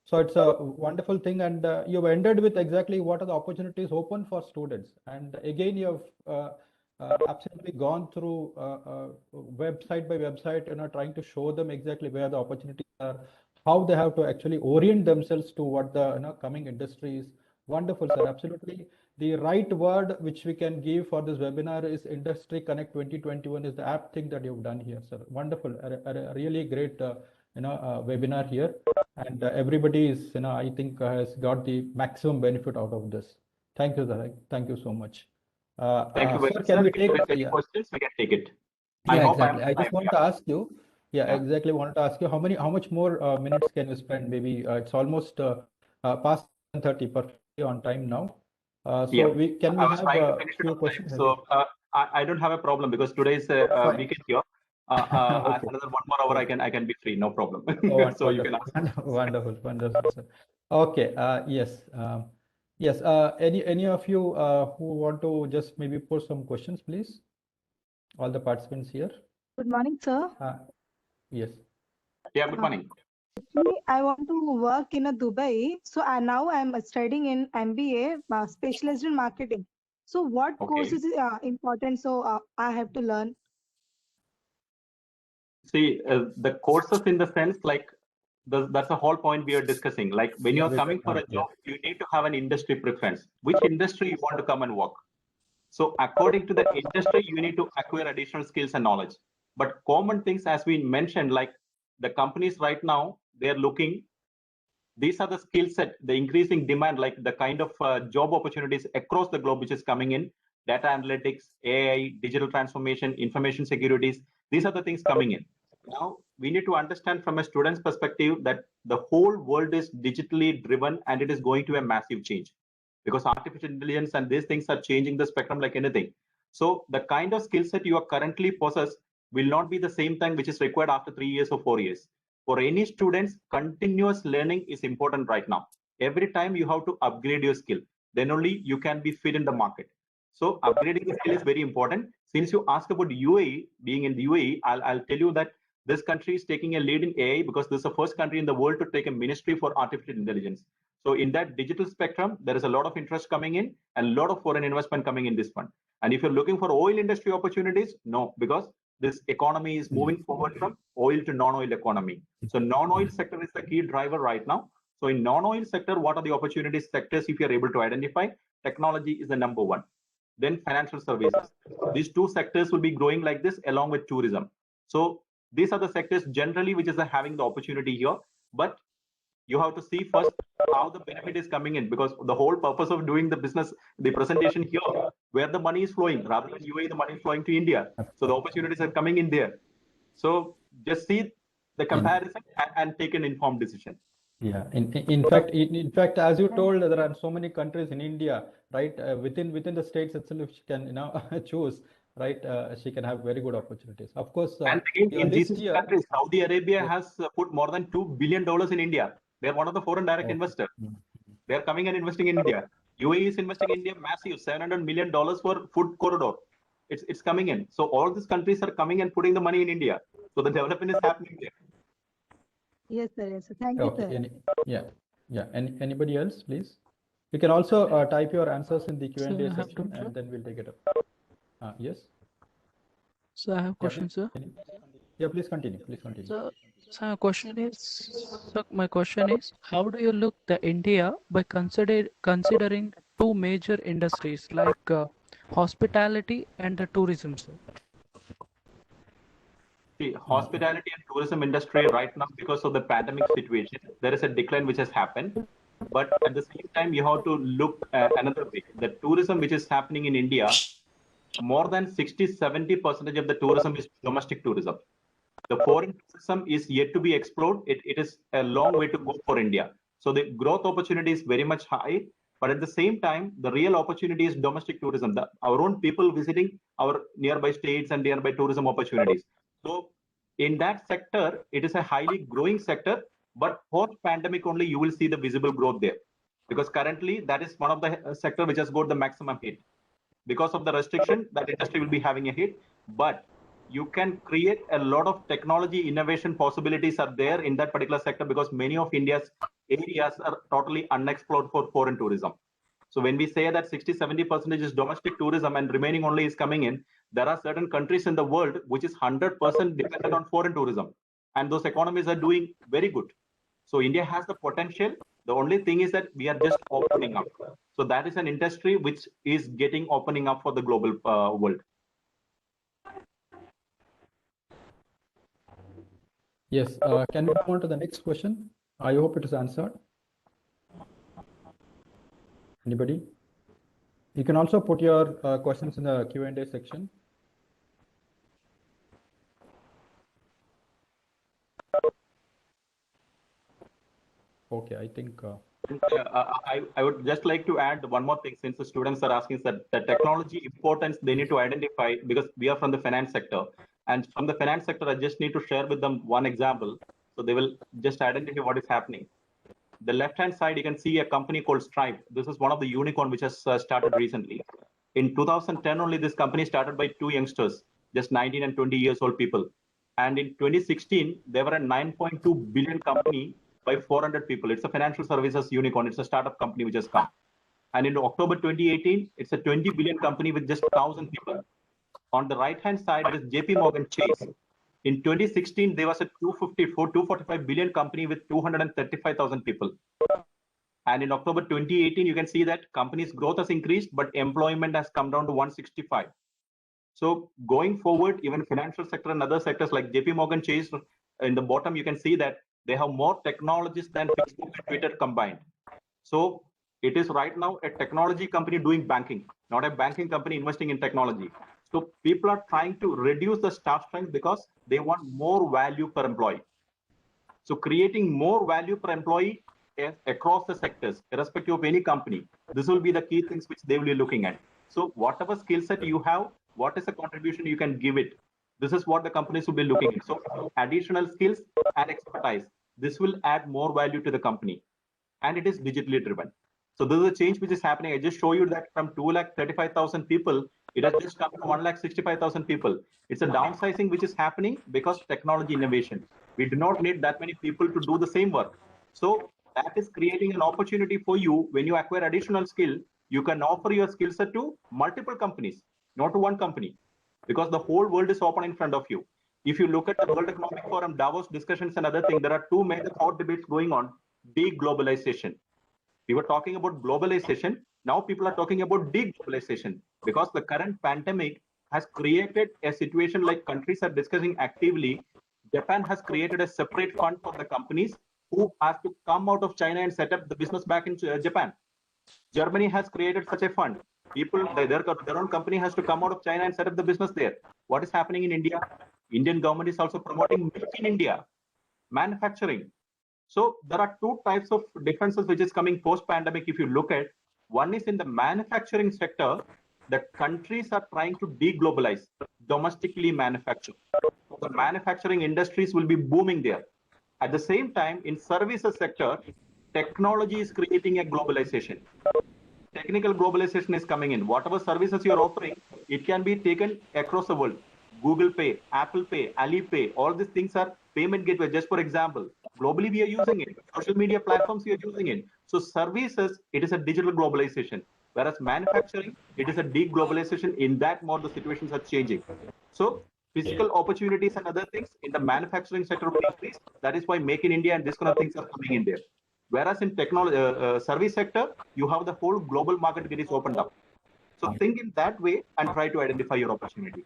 So it's a wonderful thing, and you've ended with exactly what are the opportunities open for students. And again, you have absolutely gone through website by website, trying to show them exactly where the opportunities are, how they have to actually orient themselves to what the coming industry is. Wonderful, sir. Absolutely. The right word which we can give for this webinar is Industry Connect 2021 is the app thing that you've done here, sir. Wonderful. A really great webinar here, and everybody is I think has got the maximum benefit out of this. Thank you, sir. Thank you so much. Thank you very Sir, much, can sir. we If there is take any questions, we can take it. Yeah, I hope exactly. I just want to ask you. Yeah, Yeah. exactly. Wanted to ask you how much more minutes can you spend? Maybe it's almost past 10:30, perfectly on time now. So Yeah. we I was have trying to a finish it few on time. questions. So I don't have a problem because today is Fine. weekend here. Okay. Another 1 more hour, I can be free, no problem. Oh, So you can wonderful, ask. wonderful, wonderful, sir. Okay. Yes. Yes. Any of you who want to just maybe put some questions, please? All the participants here. Good morning, sir. Yes. Yeah, good morning. Actually, I want to work in a Dubai. So now I'm studying in MBA, specialized in marketing. So what Okay. courses is important? So I have to learn. See, the courses in the sense like that's the whole point we are discussing. Like when you're coming for a job, you need to have an industry preference. Which industry you want to come and work? So according to the industry, you need to acquire additional skills and knowledge. But common things, as we mentioned, like the companies right now, they're looking, these are the skill set, the increasing demand, like the kind of job opportunities across the globe, which is coming in, data analytics, AI, digital transformation, information securities. These are the things coming in. Now, we need to understand from a student's perspective that the whole world is digitally driven and it is going to a massive change because artificial intelligence and these things are changing the spectrum like anything. So the kind of skill set you are currently possess will not be the same thing which is required after 3 years or 4 years. For any students, continuous learning is important right now. Every time you have to upgrade your skill, then only you can be fit in the market. So upgrading the skill is very important. Since you asked about UAE, being in the UAE, I'll tell you that this country is taking a lead in AI because this is the first country in the world to take a ministry for artificial intelligence. So in that digital spectrum, there is a lot of interest coming in and a lot of foreign investment coming in this one. And if you're looking for oil industry opportunities, no, because this economy is moving forward from oil to non-oil economy. So non-oil sector is the key driver right now. So in non-oil sector, what are the opportunity sectors if you're able to identify? Technology is the number one. Then financial services. These two sectors will be growing like this along with tourism. So these are the sectors generally which is having the opportunity here. But you have to see first how the benefit is coming in because the whole purpose of doing the business, the presentation here, where the money is flowing, rather than UAE, the money is flowing to India. So the opportunities are coming in there. So just see the comparison and take an informed decision. Yeah. In fact, as you told, there are so many countries in India, right? Within the states itself, she can choose, right? She can have very good opportunities. Of course, And again, in this GCC year, countries, Saudi Arabia has put more than $2 billion in India. They're one of the foreign direct investors. They're coming and investing in India. UAE is investing in India massive $700 million for food corridor. It's coming in. So all these countries are coming and putting the money in India. So the development is happening there. Yes, sir. Yes, sir. Thank you, Okay. sir. Yeah. Anybody else, please? You can also type your answers in the Q&A Sir, I have section, to, sir. and then we'll take it up. Yes. So I have a question, sir. Yeah, please continue. Please continue. So my question is, how do you look the India by considering two major industries like hospitality and the tourism, sir? See, hospitality and tourism industry right now, because of the pandemic situation, there is a decline which has happened. But at the same time, you have to look another way. The tourism which is happening in India, more than 60-70% of the tourism is domestic tourism. The foreign tourism is yet to be explored. It is a long way to go for India. So the growth opportunity is very much high. But at the same time, the real opportunity is domestic tourism, our own people visiting our nearby states and nearby tourism opportunities. So in that sector, it is a highly growing sector, but post-pandemic only you will see the visible growth there. Because currently that is one of the sector which has got the maximum hit. Because of the restriction, that industry will be having a hit. But you can create a lot of technology innovation possibilities are there in that particular sector, because many of India's areas are totally unexplored for foreign tourism. So when we say that 60-70% is domestic tourism and remaining only is coming in, there are certain countries in the world which is 100% dependent on foreign tourism, and those economies are doing very good. So India has the potential. The only thing is that we are just opening up. So that is an industry which is getting opening up for the global world. Yes. Can we move on to the next question? I hope it is answered. Anybody? You can also put your questions in the Q&A section. Okay, I think. I would just like to add one more thing, since the students are asking that the technology importance they need to identify, because we are from the finance sector. And from the finance sector, I just need to share with them one example. So they will just identify what is happening. The left-hand side, you can see a company called Stripe. This is one of the unicorn which has started recently. In 2010 only, this company started by two youngsters, just 19 and 20 years old people. And in 2016, they were a 9.2 billion company by 400 people. It's a financial services unicorn. It's a startup company which has come. And in October 2018, it's a 20 billion company with just 1,000 people. On the right-hand side, it is JP Morgan Chase. In 2016, there was a 245 billion company with 235,000 people. And in October 2018, you can see that company's growth has increased, but employment has come down to 165. So going forward, even financial sector and other sectors like JP Morgan Chase, in the bottom, you can see that they have more technologists than Facebook and Twitter combined. So it is right now a technology company doing banking, not a banking company investing in technology. So people are trying to reduce the staff strength because they want more value per employee. So creating more value per employee across the sectors, irrespective of any company, this will be the key things which they will be looking at. So whatever skill set you have, what is the contribution you can give it? This is what the companies will be looking at. So additional skills and expertise, this will add more value to the company. And it is digitally driven. So this is a change which is happening. I just show you that from 235,000 people, it has just come to 165,000 people. It's a downsizing which is happening because technology innovation. We do not need that many people to do the same work. So that is creating an opportunity for you. When you acquire additional skill, you can offer your skill set to multiple companies, not to one company, because the whole world is open in front of you. If you look at the World Economic Forum, Davos discussions and other things, there are two major hot debates going on. De-globalization. We were talking about globalization. Now people are talking about de-globalization, because the current pandemic has created a situation like countries are discussing actively. Japan has created a separate fund for the companies who have to come out of China and set up the business back in Japan. Germany has created such a fund. People, their own company has to come out of China and set up the business there. What is happening in India? Indian government is also promoting Make in India, manufacturing. So there are two types of differences which is coming post-pandemic. If you look at, one is in the manufacturing sector, the countries are trying to de-globalize, domestically manufacture. So the manufacturing industries will be booming there. At the same time, in services sector, technology is creating a globalization. Technical globalization is coming in. Whatever services you're offering, it can be taken across the world. Google Pay, Apple Pay, Alipay, all these things are payment gateway. Just for example, Globally, we are using it. Social media platforms, we are using it. So services, it is a digital globalization. Whereas manufacturing, it is a deglobalization. In that mode, the situations are changing. So physical opportunities and other things in the manufacturing sector will increase. That is why Make in India and this kind of things are coming in there. Whereas in technology, service sector, you have the whole global market that is opened up. So think in that way and try to identify your opportunity.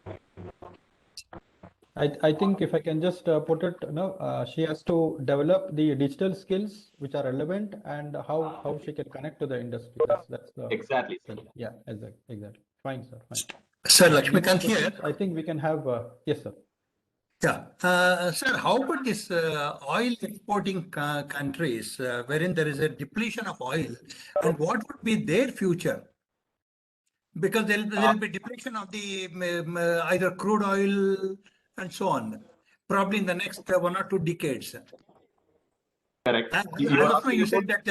I think if I can just put it, she has to develop the digital skills which are relevant and how she can connect to the industry. That's the Exactly. yeah, exactly. Fine, sir. Fine. Sir, Any more Lakshmikant here. questions? I think we can have yes, sir. Yeah, sir, how about this oil exporting countries wherein there is a depletion of oil, and what would be their future? Because there'll be depletion of the either crude oil and so on, probably in the next 1 or 2 decades. Correct. You said that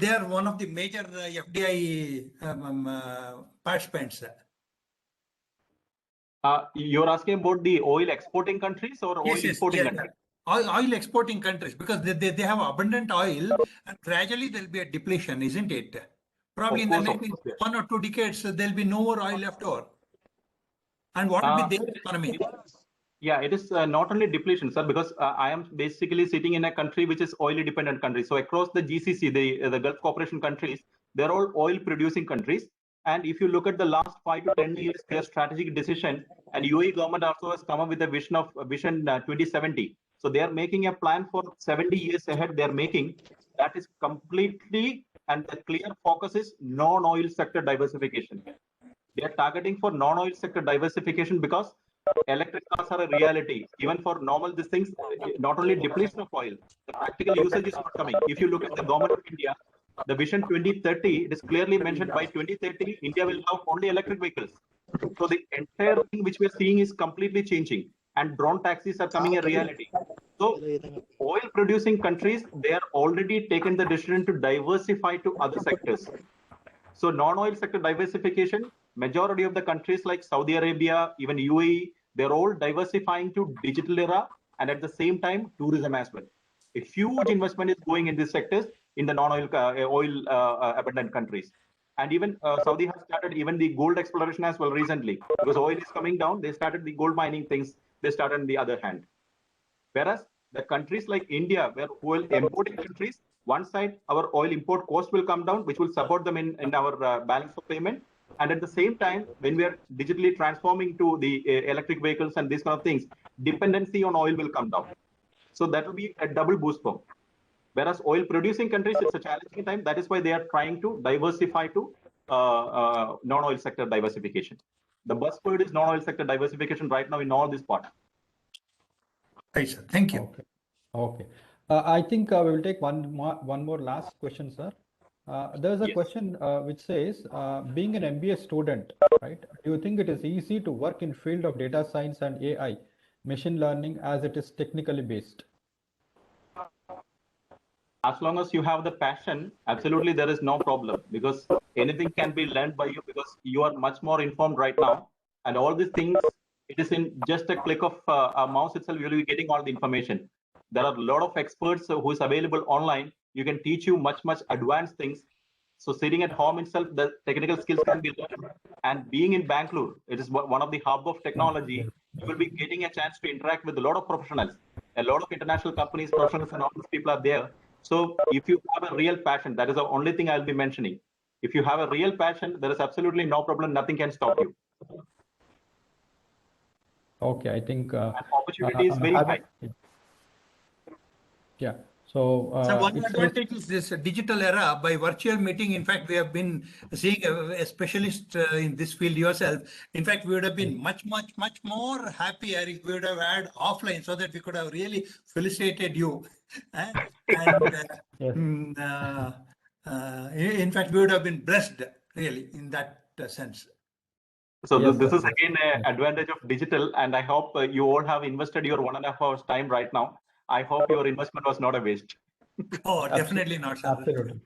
they are one of the major FDI participants. You're asking about the oil exporting countries or oil importing countries? Oil exporting countries, because they have abundant oil and gradually there'll be a depletion, isn't it? Probably in the next 1 or 2 decades, there'll be no more oil left over. And what will be their economy? Yeah, it is not only depletion, sir, because I am basically sitting in a country which is oil dependent country. So across the GCC, the Gulf Cooperation countries, they're all oil producing countries. And if you look at the last 5 to 10 years, their strategic decision, and UAE government also has come up with a vision 2070. So they are making a plan for 70 years ahead. They are making that is completely, and the clear focus is non-oil sector diversification. They are targeting for non-oil sector diversification because electric cars are a reality. Even for normal these things, not only depletion of oil, the practical usage is not coming. If you look at the government of India, the Vision 2030, it is clearly mentioned by 2030, India will have only electric vehicles. So the entire thing which we are seeing is completely changing, and drone taxis are coming a reality. So oil producing countries, they are already taken the decision to diversify to other sectors. So non-oil sector diversification, majority of the countries like Saudi Arabia, even UAE, they're all diversifying to digital era and at the same time tourism as well. A huge investment is going in these sectors in the non-oil abundant countries. And even Saudi has started even the gold exploration as well recently, because oil is coming down. They started the gold mining things. They started on the other hand. Whereas the countries like India, where oil importing countries, one side our oil import cost will come down, which will support them in our balance of payment. And at the same time, when we are digitally transforming to the electric vehicles and these kind of things, dependency on oil will come down. So that will be a double boost for. Whereas oil producing countries, it's a challenging time. That is why they are trying to diversify to non-oil sector diversification. The buzzword is non-oil sector diversification right now in all these parts. Right, sir. Thank you. Okay. I think we will take one more last question, sir. There's a question which says, being an MBA student, right? Do you think it is easy to work in field of data science and AI, machine learning, as it is technically based? As long as you have the passion, absolutely there is no problem, because anything can be learned by you, because you are much more informed right now. And all these things, it is in just a click of a mouse itself, you will be getting all the information. There are a lot of experts who is available online. You can teach you much advanced things. So sitting at home itself, the technical skills can be learned. And being in Bangalore, it is one of the hub of technology. You will be getting a chance to interact with a lot of professionals. A lot of international companies, professionals, and all these people are there. So if you have a real passion, that is the only thing I'll be mentioning. If you have a real passion, there is absolutely no problem. Nothing can stop you. Okay, I think opportunity is very high. Yeah. So one advantage is this digital era. By virtual meeting, in fact, we have been seeing a specialist in this field yourself. In fact, we would have been much more happier if we would have had offline, so that we could have really felicitated you. In fact, we would have been blessed, really, in that sense. So this is again an advantage of digital, and I hope you all have invested your 1.5 hours time right now. I hope your investment was not a waste. Oh, definitely not, sir. Absolutely.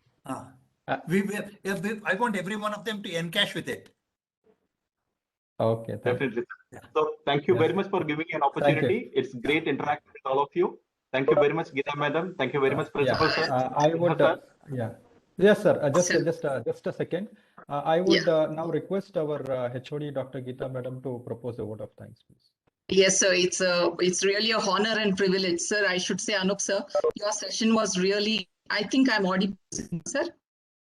I want every one of them to encash with it. Okay. Definitely. So thank you very much for giving me an opportunity. It's great interacting with all of you. Thank you very much, Geeta Madam. Thank you very much, Principal Sir. I would, Sir. yeah. Yes, sir. Sir. Just a second. I would now request our HOD, Dr. Geeta Madam, to propose a vote of thanks, please. Yes, sir. It's really a honor and privilege, sir. I should say, Anoop, sir, your session was really. I think I'm audible, sir.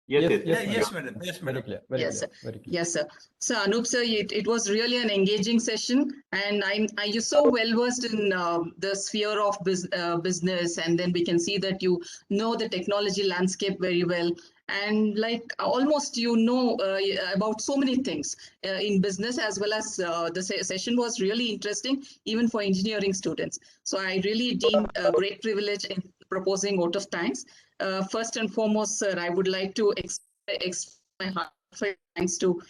Yes, Yes, madam. Yes, madam. Very clear. Very Yes, clear. sir. Very clear. Yes, sir. So, Anoop, sir, it was really an engaging session, and you're so well versed in the sphere of business, and then we can see that you know the technology landscape very well, and like almost you know about so many things in business as well as the session was really interesting even for engineering students. So, I really deem a great privilege in proposing vote of thanks. First and foremost, sir, I would like to express my heartfelt thanks to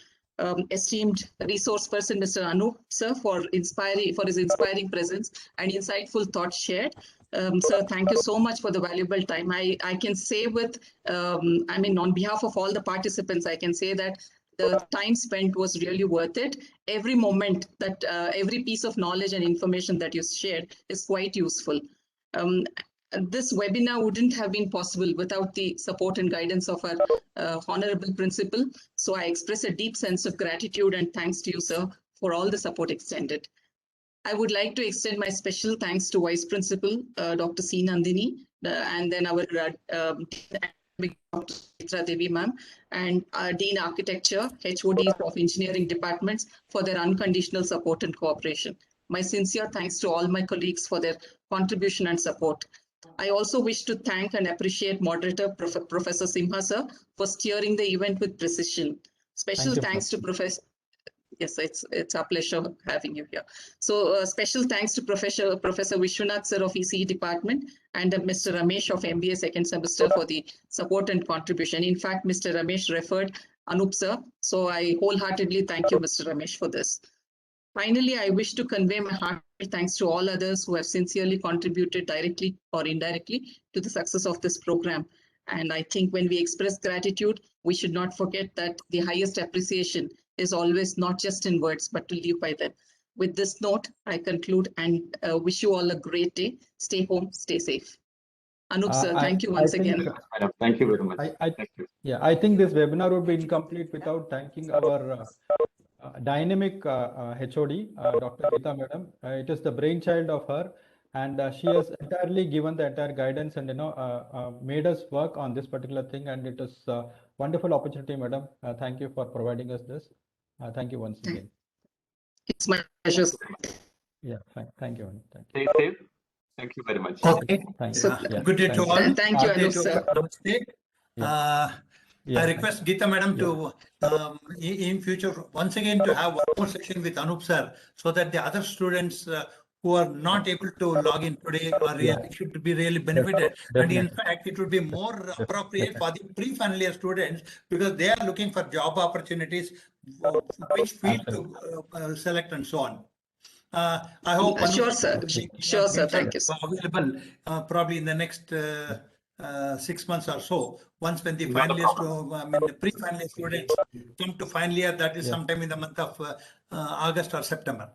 esteemed resource person, Mr. Anoop, sir, for his inspiring presence and insightful thoughts shared. Sir, thank you so much for the valuable time. I can say on behalf of all the participants, I can say that the time spent was really worth it. Every moment that, every piece of knowledge and information that you shared is quite useful. This webinar wouldn't have been possible without the support and guidance of our honorable principal. So I express a deep sense of gratitude and thanks to you, sir, for all the support extended. I would like to extend my special thanks to Vice Principal, Dr. C. Nandini, and then our Dr. Chitra Devi ma'am, and Dean Architecture, HODs of Engineering Departments for their unconditional support and cooperation. My sincere thanks to all my colleagues for their contribution and support. I also wish to thank and appreciate moderator Professor Simha sir for steering the event with precision. Special thanks to Professor. Yes, it's our pleasure having you here. So special thanks to Professor Vishwanath sir of ECE department and Mr. Ramesh of MBA second semester for the support and contribution. In fact, Mr. Ramesh referred Anoop sir. So I wholeheartedly thank you, Mr. Ramesh, for this. Finally, I wish to convey my heartfelt thanks to all others who have sincerely contributed directly or indirectly to the success of this program. And I think when we express gratitude, we should not forget that the highest appreciation is always not just in words, but to live by them. With this note, I conclude and wish you all a great day. Stay home, stay safe. Anoop sir, thank you once again. Thank you very much. Thank you. Yeah, I think this webinar would be incomplete without thanking our dynamic HOD, Dr. Geeta Madam. It is the brainchild of her, and she has entirely given the entire guidance and made us work on this particular thing. And it is a wonderful opportunity, Madam. Thank you for providing us this. Thank you once again. It's my pleasure. Yeah, thank you. Thank you. Stay safe. Thank you very much. Okay. Thank you. So, good day to all. Thank you, Anoop sir. I request Geeta Madam to, in future, once again, to have one more session with Anoop sir, so that the other students who are not able to log in today are should be really benefited. Definitely. And in fact, it would be more appropriate for the pre-final year students, because they are looking for job opportunities, which field to select and so on. I hope sure, sir. Sure, sir. Thank you. Available probably in the next 6 months or so. Once when the final year, the pre-final year students come to final year, that is sometime in the month of August or September.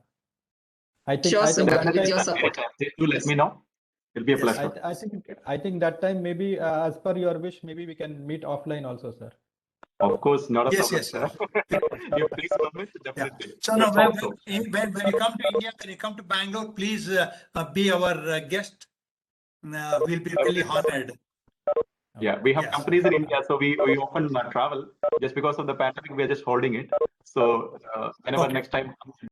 I think, sure, sir. With your support. Do let me know. It'll be a pleasure. I think that time maybe as per your wish, maybe we can meet offline also, sir. Of course, not a problem. Yes, sir. You please comment, definitely. So now, when you come to India, when you come to Bangalore, please be our guest. We'll be really honored. Yeah, we have companies in India, so we often travel. Just because of the pandemic, we are just holding it. So whenever next time